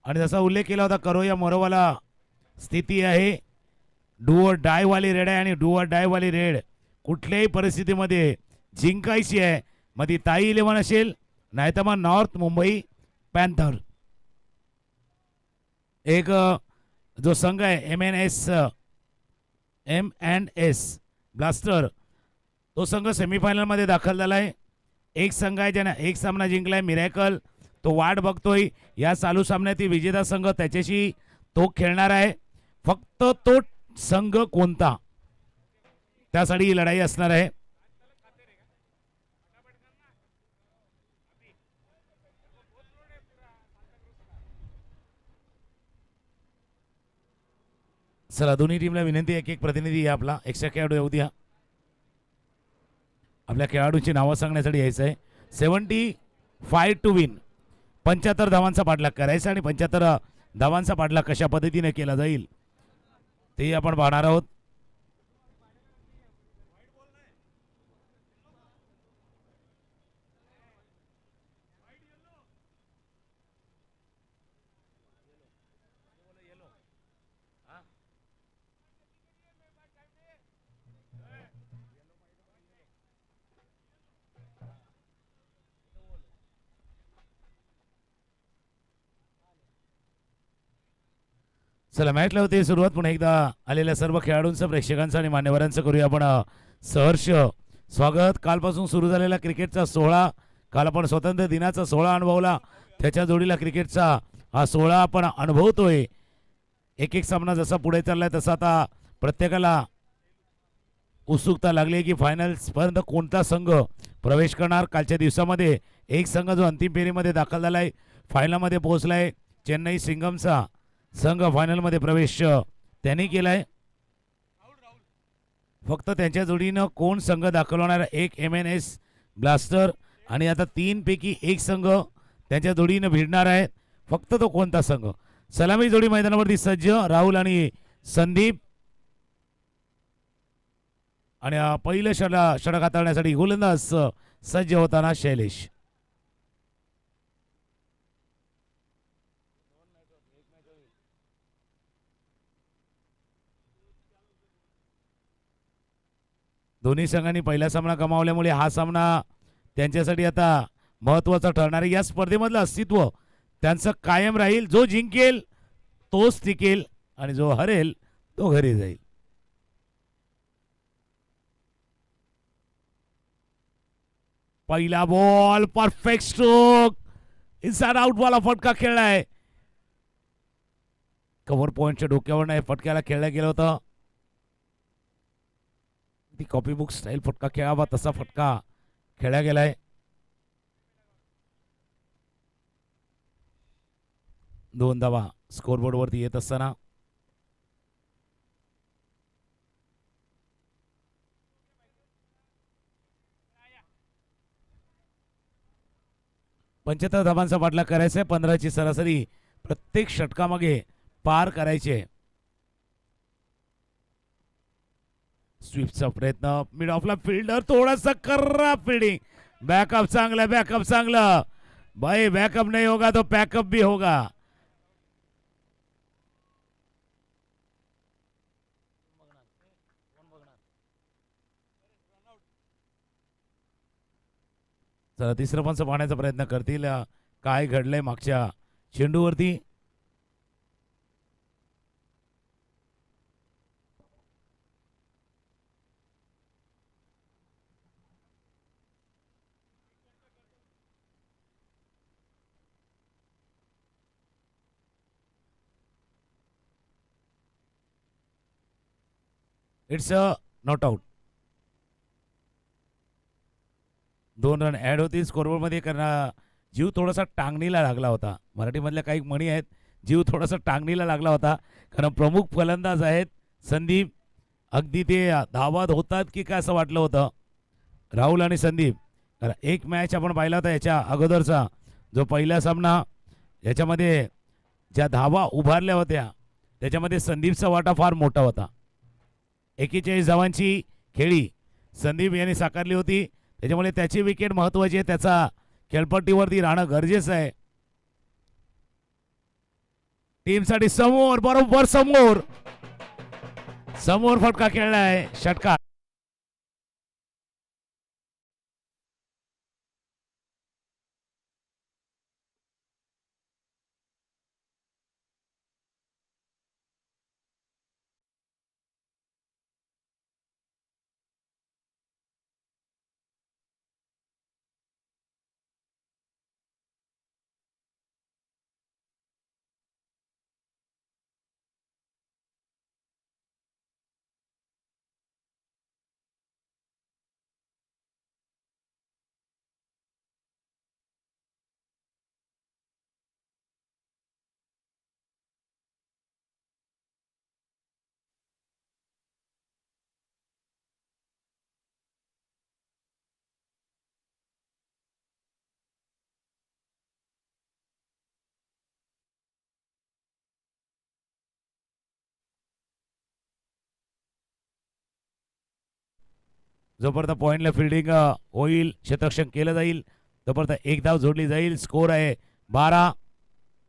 आणि जसा उल्लेख केला होता करोया मोरोवाला स्थिती आहे. डू ऑर डाय वाली रेड आहे आणि डू ऑर डाय वाली रेड कुठल्याही परिस्थितीमध्ये जिंकायची आहे. मग ती ताई 11 असेल नाहीतर मग नॉर्थ मुंबई पॅन्थर. एक जो संघ आहे M&S ब्लास्टर तो संघ सेमीफायनलमध्ये दाखल झाला आहे. एक संघ आहे ज्याने एक सामना जिंकलाय मिरॅकल, तो वाट बघतोय या चालू सामन्यातील विजेता संघ त्याच्याशी तो खेळणार आहे. फक्त तो संघ कोणता त्यासाठी ही लढाई असणार आहे. चला दोन्ही टीमला विनंती आहे की एक प्रतिनिधी या आपला एक्स्ट्रा खेळाडू येऊ द्या. आपल्या खेळाडूंची नावं सांगण्यासाठी यायचं आहे. 75 टू विन 75 धावांचा पाठलाग करायचा आणि 75 धावांचा पाठलाग कशा पद्धतीने केला जाईल ते आपण पाहणार आहोत. चला मॅच लावते सुरुवात. पुन्हा एकदा आलेल्या सर्व खेळाडूंचं प्रेक्षकांचं आणि मान्यवरांचं करूया आपण सहर्ष स्वागत. कालपासून सुरू झालेला क्रिकेटचा सोहळा, काल आपण स्वातंत्र्य दिनाचा सोहळा अनुभवला, त्याच्या जोडीला क्रिकेटचा हा सोहळा आपण अनुभवतोय. एक एक सामना जसा पुढे चाललाय तसा आता प्रत्येकाला उत्सुकता लागली की फायनल्सपर्यंत कोणता संघ प्रवेश करणार. कालच्या दिवसामध्ये एक संघ जो अंतिम फेरीमध्ये दाखल झालाय, फायनलमध्ये पोहोचलाय, चेन्नई सिंगमचा संघ फायनलमध्ये प्रवेश त्यांनी केलाय. फक्त त्यांच्या जोडीनं कोण संघ दाखल होणार, एक M&S ब्लास्टर आणि आता 3 पैकी एक संघ त्यांच्या जोडीनं भिडणार आहे. फक्त तो कोणता संघ. सलामी जोडी मैदानावरती सज्ज राहुल आणि संदीप आणि पहिलं षटक हाताळण्यासाठी गोलंदाज सज्ज होताना शैलेश. दोन्ही संघांनी पहिला सामना गमावल्यामुळे हा सामना त्यांच्यासाठी आता महत्त्वाचा ठरणार आहे. या स्पर्धेमधलं अस्तित्व त्यांचं कायम राहील. जो जिंकेल तोच टिकेल आणि जो हरेल तो घरी जाईल. पहिला ball perfect stroke, inside out वाला फटका खेळलाय. कव्हर पॉइंटच्या डोक्यावर नाही फटक्याला खेळला गेलं होतं. ती कॉपी बुक स्टाईल फटका खेळावा तसा फटका खेळला गेलाय. दोन धावा स्कोरबोर्ड वरती येत असताना पंच्याहत्तर धावांचा पाठलाग करायचा आहे. 15ची सरासरी प्रत्येक षटकामागे पार करायचे. स्वीपचा प्रयत्न मिड ऑफला फिल्डर थोडासा कर्रा फिल्डिंग. बॅकअप चांगला, बॅकअप चांगला भाई. बॅकअप नहीं होगा तो पैकअप भी होगा. चला तिसरं पंच पाहण्याचा प्रयत्न करतील. काय घडलंय मागच्या चेंडूवरती. It's a not out. 2 run add होती स्कोरबोर्ड मध्ये. कारण जीव थोडासा टांगणीला लागला होता. मराठीमधल्या काही म्हणी आहेत जीव थोडासा टांगणीला लागला होता, कारण प्रमुख फलंदाज आहेत संदीप. अगदी ते धावात होतात की काय असं वाटलं होतं राहुल आणि संदीप. कारण एक मॅच आपण पाहिला होता याच्या अगोदरचा, जो पहिला सामना, याच्यामध्ये ज्या धावा उभारल्या होत्या त्याच्यामध्ये संदीपचा वाटा फार मोठा होता. 41 धावांची खेळी संदीप यांनी साकारली होती, त्याच्यामुळे त्याची विकेट महत्वाची आहे, त्याचा खेळपट्टीवरती राहणं गरजेचं आहे. टीमसाठी समोर, बरोबर समोर समोर फटका खेळलाय, षटकार. जोपर्यंत पॉइंटला फिल्डिंग होईल, क्षेत्ररक्षण केलं जाईल, तोपर्यंत एक धाव जोडली जाईल. स्कोर आहे 12.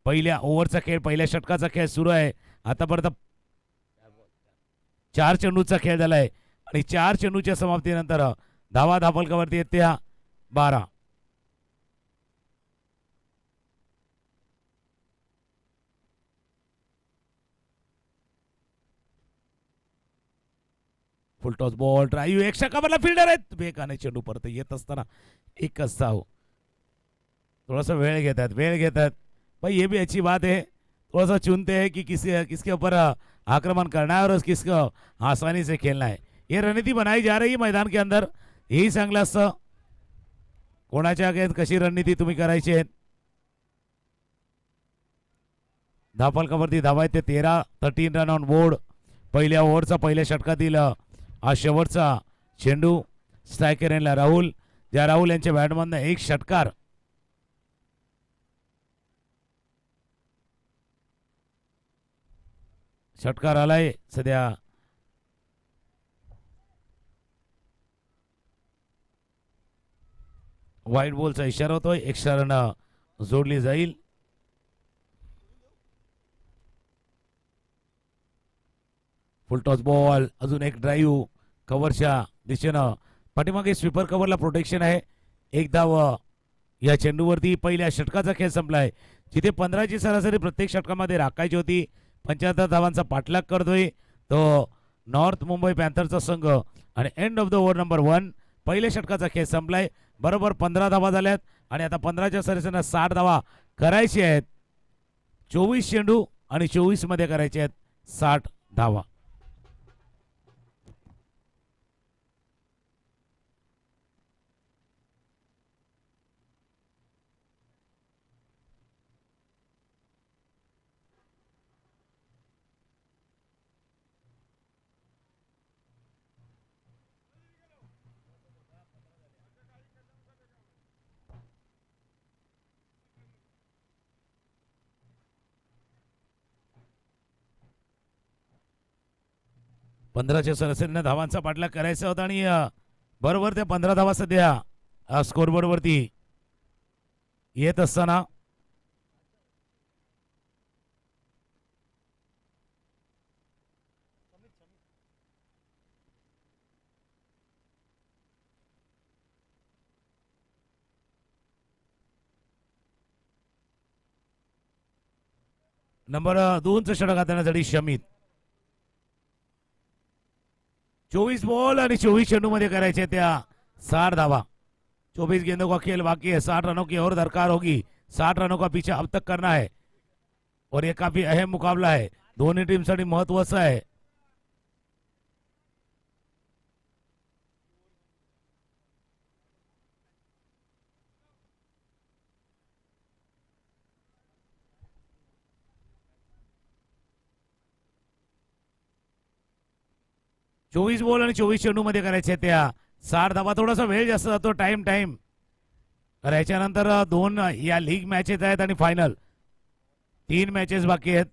पहिल्या ओव्हरचा खेळ, पहिल्या षटकाचा खेळ सुरू आहे. आतापर्यंत 4 चेंडूचा खेळ झालाय आणि 4 चेंडूच्या समाप्तीनंतर धावा धापलकावरती येत्या 12. फुलटॉस बॉल, ड्राईव्ह, एक षटकावरला फिल्डर आहेत, बेकाने चेंडू परत येत असताना एकच धाव. थोड़ा सा वेळ घेतात भाई, ये भी अच्छी बात है. थोड़ा सा चुनते हैं कि किसके ऊपर आक्रमण करना है और किसको आसानी से खेलना है. ये रणनीति बनाई जा रही है मैदान के अंदर, यही चांगलं असतं. कोणाच्या अगेन्स्ट कशी रणनीती तुम्ही करायची आहे. धापलकावरती धावा आहेत ते 13 रन ऑन बोर्ड. पहिल्या ओव्हरचा, पहिल्या षटकातील हा शेवटचा चेंडू. स्ट्रायकर यांना राहुल, ज्या राहुल यांच्या बॅटमधनं एक षटकार. षटकार आलाय सध्या. व्हाईट बॉलचा इशारा होतोय, एक्स्ट्रा रन जोडली जाईल. फुलटॉस बॉल, अजून एक ड्राईव्ह कव्हरच्या दिशेनं. पाठीमागे स्वीपर कव्हरला प्रोटेक्शन आहे. एक धाव या चेंडूवरती. पहिल्या षटकाचा खेळ संपलाय, जिथे 15ची सरासरी प्रत्येक षटकामध्ये राखायची होती. 75 धावांचा पाठलाग करतोय तो नॉर्थ मुंबई पॅन्थरचा संघ. आणि end of the over number 1, पहिल्या षटकाचा खेळ संपलाय. बरोबर 15 धावा झाल्यात आणि आता 15च्या सरासरीनं 60 धावा करायची आहेत. 24 चेंडू आणि 24 मध्ये करायचे आहेत 60 धावा. पंधराच्या सरासरीनं धावांचा पाठलाग करायचा होता आणि बरोबर त्या 15 धावा सध्या स्कोरबोर्ड वरती येत असताना नंबर 2चं षटक हाताळण्यासाठी शमित. 24 बॉल आणि 24 चेंडू मध्ये करायचे त्या 60 धावा. 24 गेंदों का खेल बाकी है, 60 रनों की और दरकार होगी. 60 रनों का पीछा अब तक करना है और ये काफी अहम मुकाबला है, दोन्ही टीमसाठी महत्वाचा आहे. 24 बॉल आणि 24 चेंडू मध्ये करायचे त्या 60 धावा. थोडासा वेळ जास्त जातो, टाइम तर याच्यानंतर दोन या लीग मॅचेस आहेत आणि फायनल 3 मॅचेस बाकी आहेत.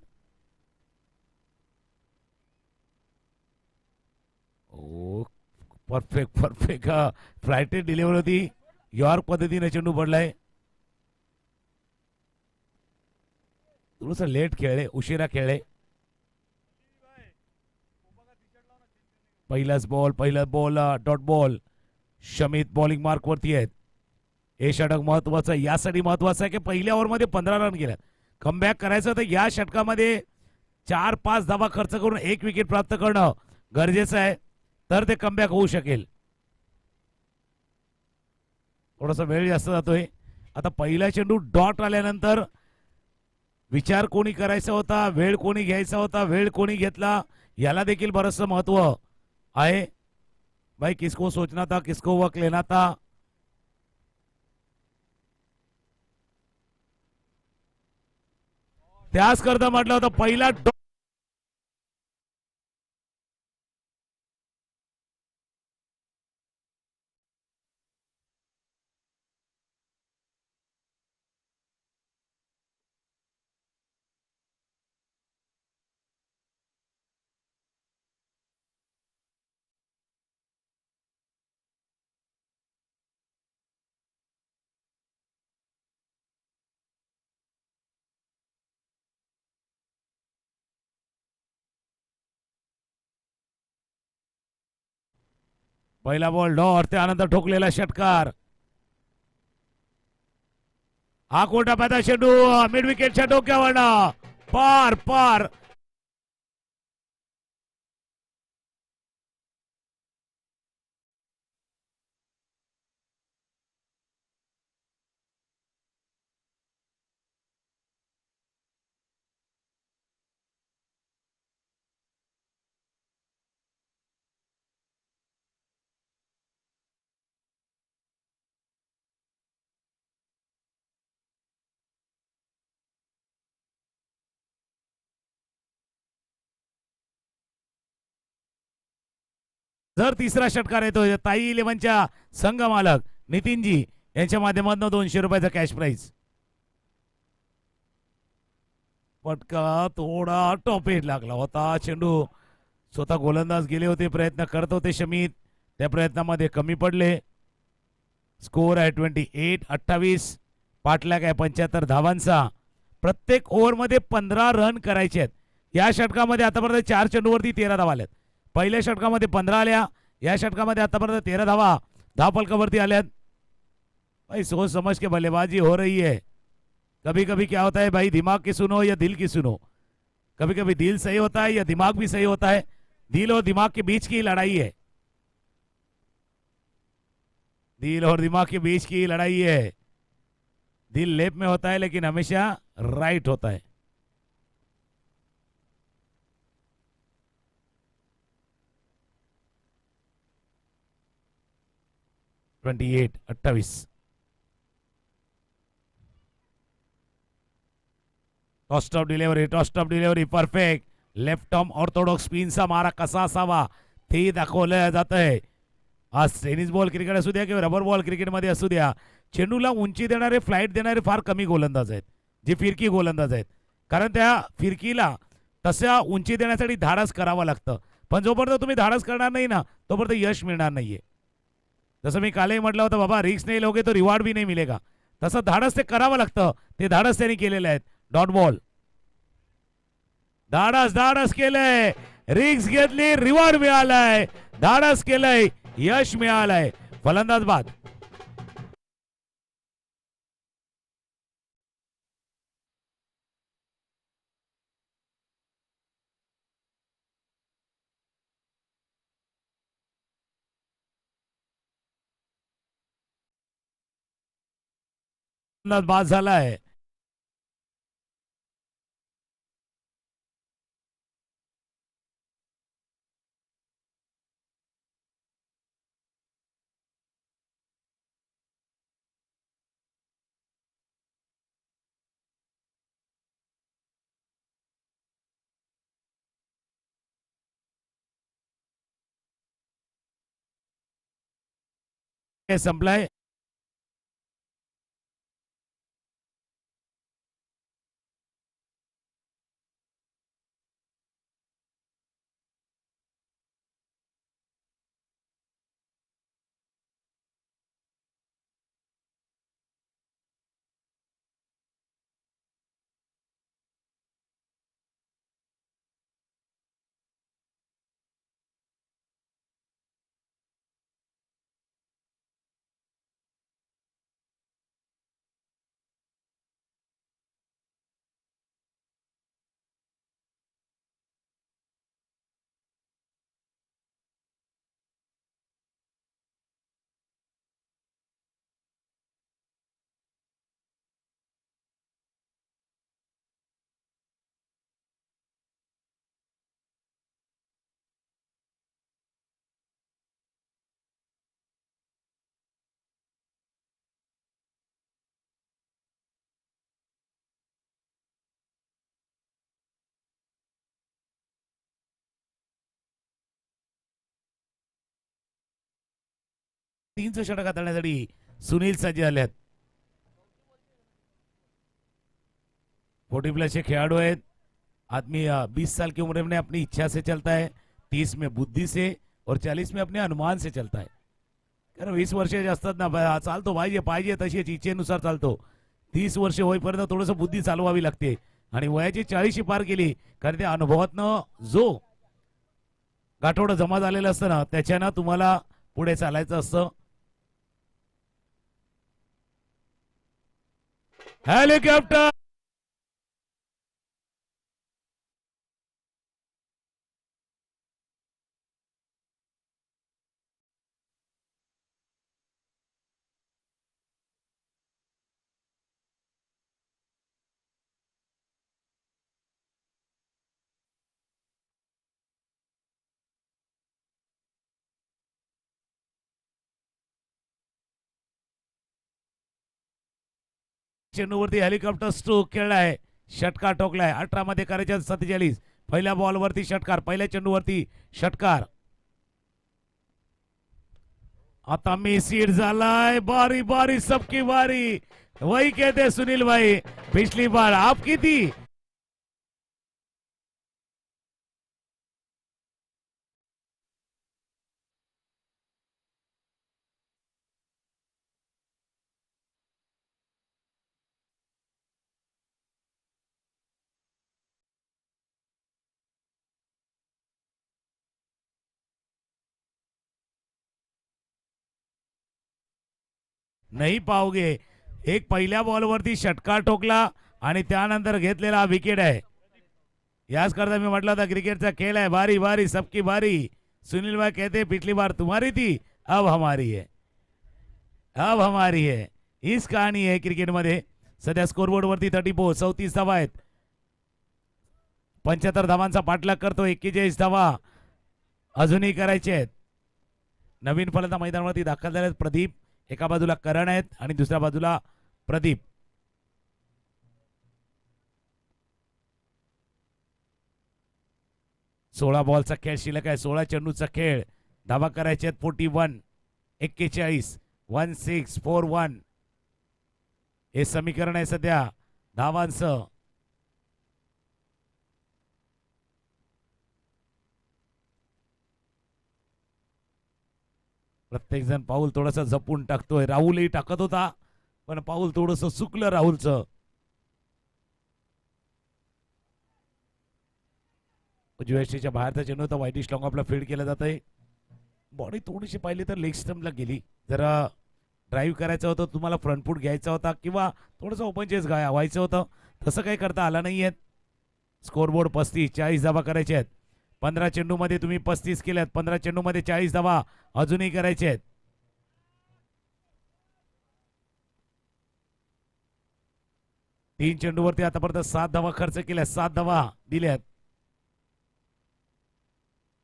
ओ परफेक्ट परफेक्ट फ्लायटेड डिलिव्हरी होती. यॉर्क पद्धतीने चेंडू पडलाय. थोडस लेट खेळले, उशिरा खेळले. पहिलाच ball dot ball. Shamit bowling mark वरती आहेत. हे षटक महत्वाचं आहे, यासाठी महत्वाचं आहे की पहिल्या ओव्हरमध्ये 15 रन केल्यात. कमबॅक करायचं तर या षटकामध्ये 4-5 धावा खर्च करून 1 विकेट प्राप्त करणं गरजेचं आहे, तर ते कमबॅक होऊ शकेल. थोडासा वेळ जास्त जातोय. आता पहिला चेंडू डॉट आल्यानंतर विचार कोणी करायचा होता, वेळ कोणी घ्यायचा होता, वेळ कोणी घेतला, याला देखील बरंचसं महत्व आहे. भाई किसको सोचना था, किसको वक्त लेना था. त्याच करता म्हटलं होतं पहिला पहिला बॉल डॉट, त्यानंतर ठोकलेला षटकार. हा कोटा पैदा चेंडू मिड विकेटच्या डोक्यावरनं पार पार. जर तिसरा षटकार येतोय ताई इलेव्हनच्या संघ मालक नितीनजी यांच्या माध्यमातून 200 रुपयाचा कॅश प्राइज. पटका थोडा टॉप एज लागला होता. चेंडू स्वतः गोलंदाज गेले होते, प्रयत्न करत होते शमित, त्या प्रयत्नामध्ये कमी पडले. स्कोर आहे 28-28. पाठलाग आहे 75 धावांचा. प्रत्येक ओव्हरमध्ये 15 रन करायचे आहेत. या षटकामध्ये आतापर्यंत 4 चेंडूवरती 13 धावा आल्यात. पहिल्या षटकामध्ये 15 आल्या, या षटकामध्ये आतापर्यंत 13 धावा धावफलकावरती आल्यात. भाई सोच समझ के बल्लेबाजी हो रही है. कभी कभी क्या होता है भाई, दिमाग की सुनो या दिल की सुनो. कभी कभी दिल सही होता है या दिमाग भी सही होता है. दिल और दिमाग के बीच की लड़ाई है. दिल और दिमाग के बीच की लड़ाई है. दिल लेफ्ट में होता है लेकिन हमेशा राइट होता है. Twenty 28. Tossed up delivery perfect. Left arm orthodox स्पिनचा मारा कसा असावा ते दाखवलं जात आहे. आज टेनिस बॉल क्रिकेट असू द्या किंवा रबर बॉल क्रिकेटमध्ये असू द्या, चेंडूला उंची देणारे, फ्लाईट देणारे फार कमी गोलंदाज आहेत, जे फिरकी गोलंदाज आहेत. कारण त्या फिरकीला तशा उंची देण्यासाठी धाडस करावं लागतं. पण जोपर्यंत तुम्ही धाडस करणार नाही ना, तोपर्यंत यश मिळणार नाहीये. जसं मी कालही म्हटलं होतं, बाबा रिक्स नाही लोगे तो रिवॉर्ड भी नाही मिलेगा. तसं धाडस ते करावं लागतं. ते धाडस त्यांनी केलेलं आहे. Dot ball. धाडस केलंय, रिक्स घेतली, रिवॉर्ड मिळालाय. धाडस केलंय, यश मिळालंय. फलंदाज बाद. बाद झालाय. संपलाय. तीनचं षटक हाताळण्यासाठी सुनील सज्ज झालेत. 40 प्लस के खिलाड़ू हैं. आदमी 20 साल की उम्र में अपनी इच्छा से चलता है, 30 में बुद्धि से और 40 में अपने अनुमान से चलता है. कारण 20 वर्षाचे असतात ना, चालतो पाहिजे तशीच इच्छेनुसार चालतो. 30 वर्ष होईपर्यंत थोडंसं बुद्धी चालवावी लागते आणि वयाची 40 पार केली कारण त्या अनुभवातनं जो गाठोडं जमा झालेलं असतं ना त्याच्यानं तुम्हाला पुढे चालायचं असतं. हेलिकॉप्टर चेंडूवरती हेलिकॉप्टर स्ट्रोक खेळलाय. षटकार ठोकलाय. 18 मध्ये करायच्या 47. पहिल्या बॉलवरती षटकार, पहिल्या चेंडूवरती षटकार. आता मी सीड झालाय. बारी बारी सबकी बारी. वही कहते सुनील भाई, पिछली बार आपकी थी. नाही पाओगे. एक पहिल्या बॉलवरती षटकार ठोकला आणि त्यानंतर घेतलेला विकेट आहे. याच करता मी म्हटलं होता क्रिकेटचा खेळ आहे. बारी बारी सबकी बारी. सुनील भाई कहते पिछली बार तुम्हारी थी, अब हमारी है, अब हमारी है. हीच कहाणी आहे क्रिकेटमध्ये. सध्या स्कोरबोर्ड वरती 34 34 धावा आहेत. 75 धावांचा पाठलाग करतो. 41 धावा अजूनही करायचे आहेत. नवीन फलंदाज मैदानावरती दाखल झाले प्रदीप. एका बाजूला करण आहेत आणि दुसऱ्या बाजूला प्रदीप. सोळा बॉलचा खेळ शिल्लक आहे. 16 चेंडूचा खेळ. धावा करायचे आहेत 41. 41 1641 हे समीकरण आहे सध्या धावांचं. प्रत्येक जण पाऊल थोडस जपून टाकतोय. राहुलही टाकत होता पण पाऊल थोडस चुकलं राहुलचं. उजव्या बाहेरचा चेंडू होता. वाईटिश लॉंग आपला फील्ड केला जात आहे. बॉडी थोडीशी पाहिली तर लेग स्टंपला गेली. जरा ड्राईव्ह करायचं होतं तुम्हाला, फ्रंट फूट घ्यायचा होता किंवा थोडंसं ओपन चेस व्हायचं होतं. तसं काही करता आलं नाहीये. स्कोरबोर्ड 35. 40 धावा करायच्या आहेत. 15 चेंडूमध्ये तुम्ही 35 केल्यात. 15 चेंडूमध्ये 40 धावा अजूनही करायचे आहेत. 3 चेंडूवरती आतापर्यंत 7 धावा खर्च केल्या. 7 धावा दिल्यात.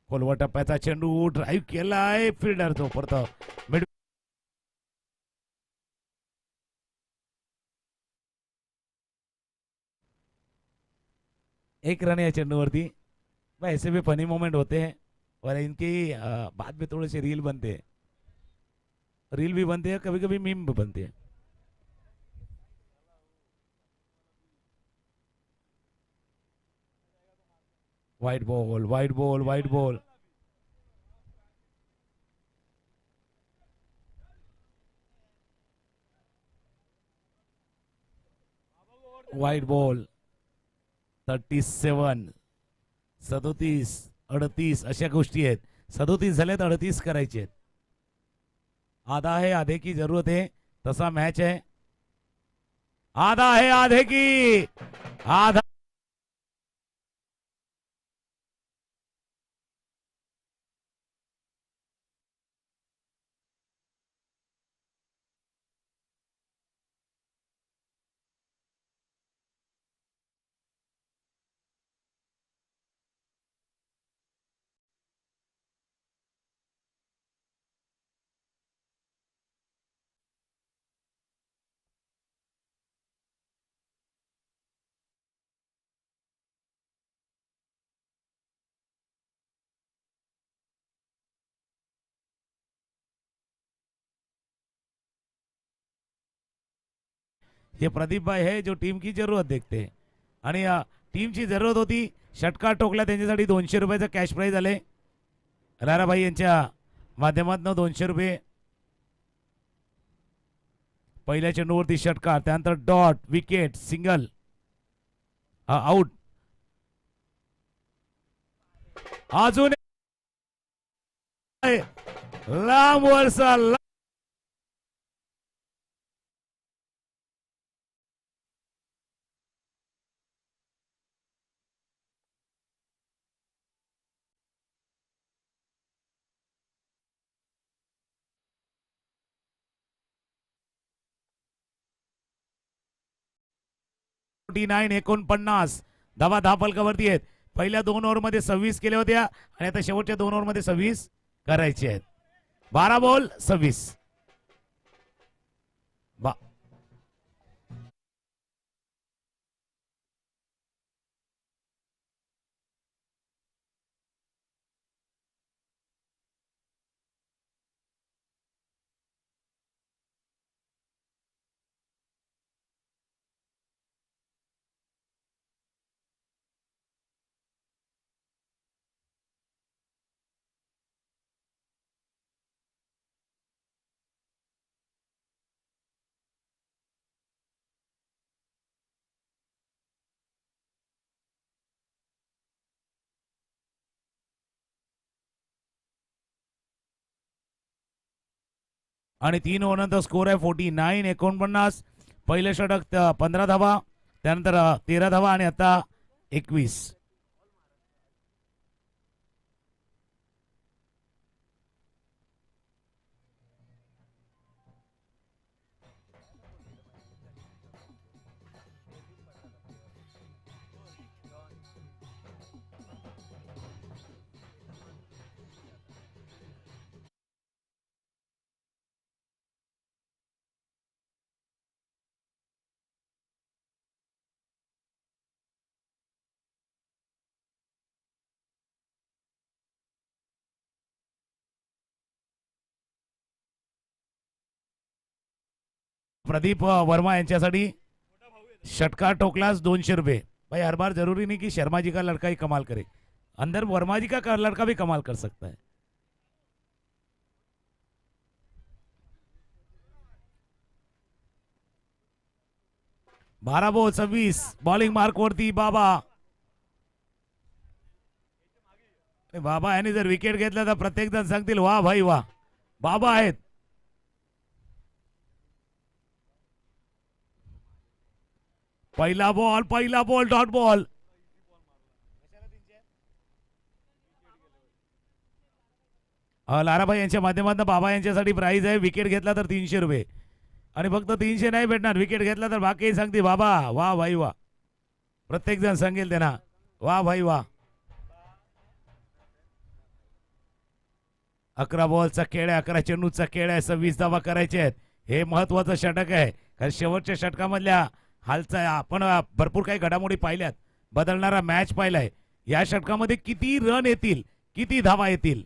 खोलवा टप्प्याचा चेंडू ड्राईव्ह केलाय फिल्डर तो परत मिड. एक रन या चेंडूवरती. ऐसे भी फनी मोमेंट होते हैं और इनकी बाद में थोड़े से रील बनते हैं. रील भी बनती है, कभी कभी मीम भी बनती है. White ball, white ball, white ball. White ball. 37, 37, 38 अशा गोष्टी आहेत. 37 झाल्यात, 38 करायचे आहेत. आधा है आधे की जरूरत है, तसा मॅच आहे. आधा है आधे की, आधा. ये प्रदीप भाई है जो टीम की जरूरत देखते हैं. आणि टीमची जरूरत होती. षटकार ठोकला, त्यांच्यासाठी 200 रुपयाचा कॅश प्राईज आले. लाराभाई यांच्या माध्यमातून 200 रुपये. पहिल्या चेंडूवरती षटकार, त्यानंतर डॉट, विकेट, सिंगल, आउट. अजून लांब वरचा 49 धावा धापलकावरती आहेत. पहिल्या 2 ओव्हरमध्ये 26 केल्या होत्या आणि आता शेवटच्या 2 ओव्हरमध्ये 26 करायचे आहेत. 12 बॉल 26. आणि 3 ओव्हरनंतर स्कोर आहे 49. पहिलं षटक 15 धावा, त्यानंतर 13 धावा आणि आता 21. प्रदीप वर्मा यांच्यासाठी षटकार ठोकलास 200 रुपये. भाई हर बार जरूरी नहीं कि शर्मा जी का लड़का ही कमाल करे, अंदर वर्मा जी का लड़का भी कमाल कर सकता है. बारा बॉल 26. बॉलिंग मार्क वरती बाबा. बाबा यांनी जर विकेट घेतला तर प्रत्येक जण सांगतील वा भाई वा, बाबा आहेत. पहिला बॉल डॉट बॉल. लाराभाई यांच्या माध्यमातून बाबा यांच्यासाठी प्राइज आहे. विकेट घेतला तर 300 रुपये आणि फक्त 300 नाही भेटणार, विकेट घेतला तर बाकी सांगते बाबा वा भाई वा. प्रत्येक जण सांगेल त्यांना वा भाई वा. 11 बॉलचा खेळ आहे, 11 चेंडूचा खेळ आहे, 26 धावा करायचे आहेत. हे महत्वाचं षटक आहे कारण शेवटच्या षटकामधल्या हालचा आपण भरपूर काही घडामोडी पाहिल्यात, बदलणारा मॅच पाहिलाय. या षटकामध्ये किती रन येतील, किती धावा येतील.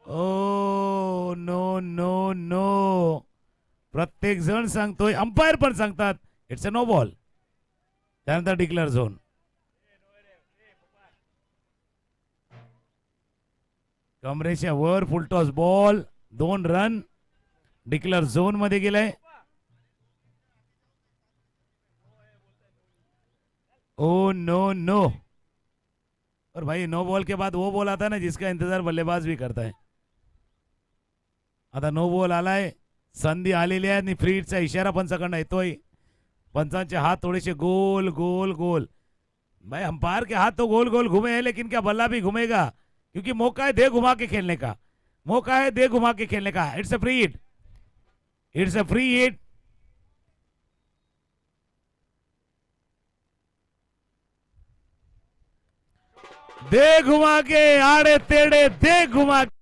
Oh no no no. प्रत्येक जण सांगतोय, अंपायर पण सांगतात इट्स अ नो बॉल. त्यानंतर डिक्लेअर झोन. कमरेच्या वर full toss ball, 2 run. Declare zone मध्ये गेलाय. Oh no no. और भाई नो बॉल के बाद वो बॉल आता है ना जिसका इंतजार बल्लेबाज भी करता है. आता नो बॉल आलाय, संधी आलेली आहे आणि फ्री हिटचा इशारा पंचाकडनं येतोय. पंचांचे हाथ थोड़े गोल गोल गोल. भाई अंपायर के हाथ तो गोल गोल घूमे हैं, लेकिन क्या बल्ला भी घूमेगा? क्योंकि मौका है दे घुमा के खेलने का. मौका है दे घुमा के खेलने का. It's a free hit. It's a free hit. दे घुमा के, आड़े तेड़े दे घुमा के.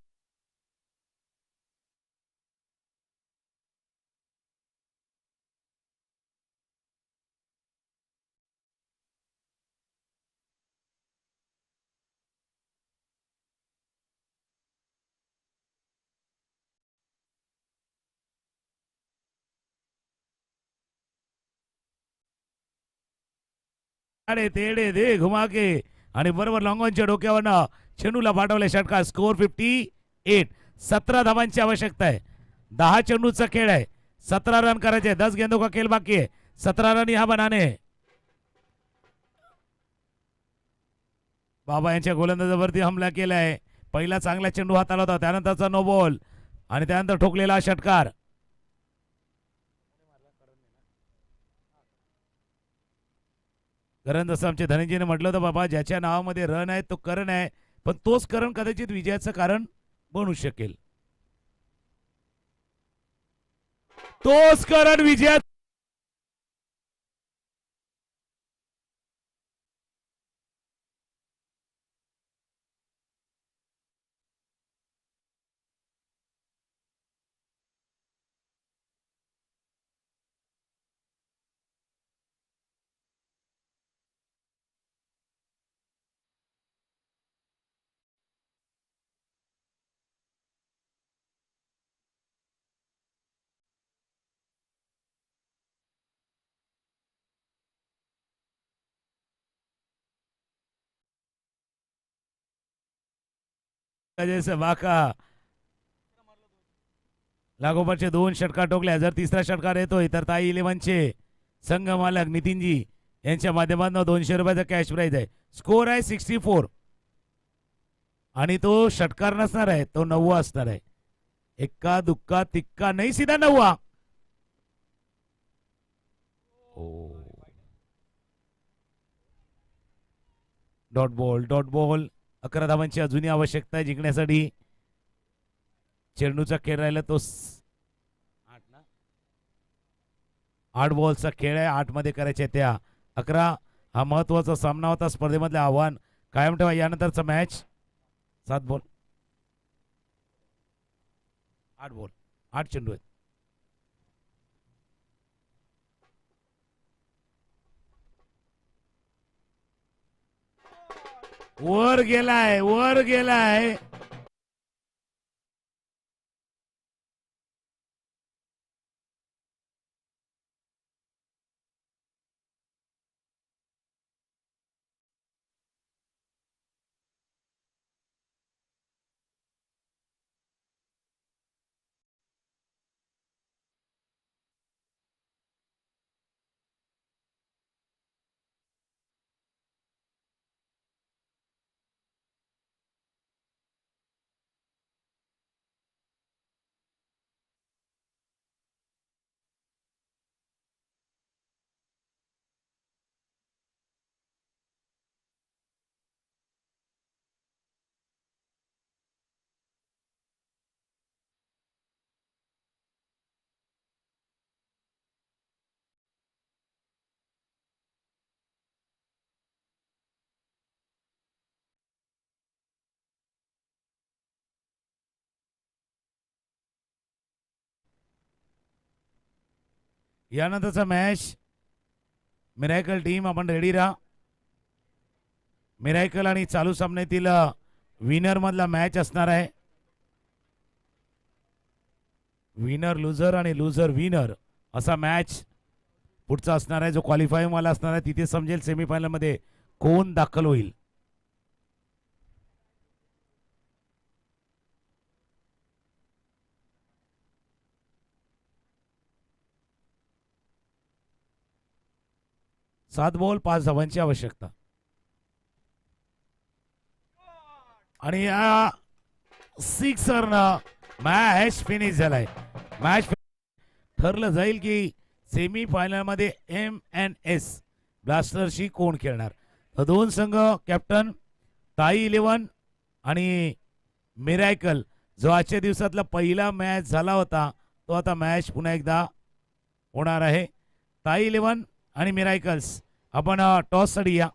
आड़े तेड़े दे घुमा के. आणि बरोबर लॉंगॉनच्या डोक्यावरनं चेंडूला पाठवले षटकार. स्कोर 58. 17 धावांची आवश्यकता आहे. 10 चेंडूचा खेळ आहे. 17 रन करायचे. 10 गेंदों का खेल बाकी है. 17 रन यहां बनाने हैं. बाबा यांच्या गोलंदाजावरती हमला केलाय. पहिला चांगला चेंडू हाताला होता, त्यानंतरचा नो बॉल आणि त्यानंतर ठोकलेला षटकार. करण, जसं आमच्या धनंजयने म्हटलं होतं, बाबा ज्याच्या नावामध्ये रन आहे तो करण आहे, पण तोच करण कदाचित विजयाचं कारण बनू शकेल. तोच करण विजयात. जैसे वाका लागोपाठचे 2 षटकार ठोकल्या. जर तिसरा षटकार येतोय तर ताई 11चे संघ मालक नितीनजी यांच्या माध्यमातून 200 रुपयाचा कॅश प्राइज आहे. स्कोर आहे 64 आणि तो षटकार नसणार आहे, तो 9 असणार आहे. एक्का दुक्का तिक्का नाही, सीधा 9. Dot ball, dot ball. 11 धावांची अजूनही आवश्यकता आहे जिंकण्यासाठी. चेंडूचा खेळ राहिला तो 8 बॉलचा खेळ आहे. 8 मध्ये करायचे त्या 11. हा महत्वाचा सामना होता, स्पर्धेमधले आव्हान कायम ठेवा. यानंतरचा मॅच 7 बॉल 8 बॉल 8 चेंडू आहेत. वर गेलाय, वर गेलाय. यानंतरचा मॅच मिरायकल टीम आपण रेडी राहा. मिरायकल आणि चालू सामन्यातील विनर मधला मॅच असणार आहे. विनर लुझर आणि लुझर विनर असा मॅच पुढचा असणार आहे. जो क्वालिफाईंग वाला असणार आहे तिथे समजेल सेमीफायनल मध्ये कोण दाखल होईल. सात बॉल 5 धावांची आवश्यकता आणि या सिक्सरनं मॅच फिनिश झालाय. मॅच ठरलं जाईल की सेमी फायनल मध्ये MNS ब्लास्टरशी कोण खेळणार. तर दोन संघ कॅप्टन ताई 11 आणि मिरॅकल जो आजच्या दिवसातला पहिला मॅच झाला होता तो आता मॅच पुन्हा एकदा होणार आहे. ताई 11 आणि मिरॅकल्स आपण टॉस साठी या.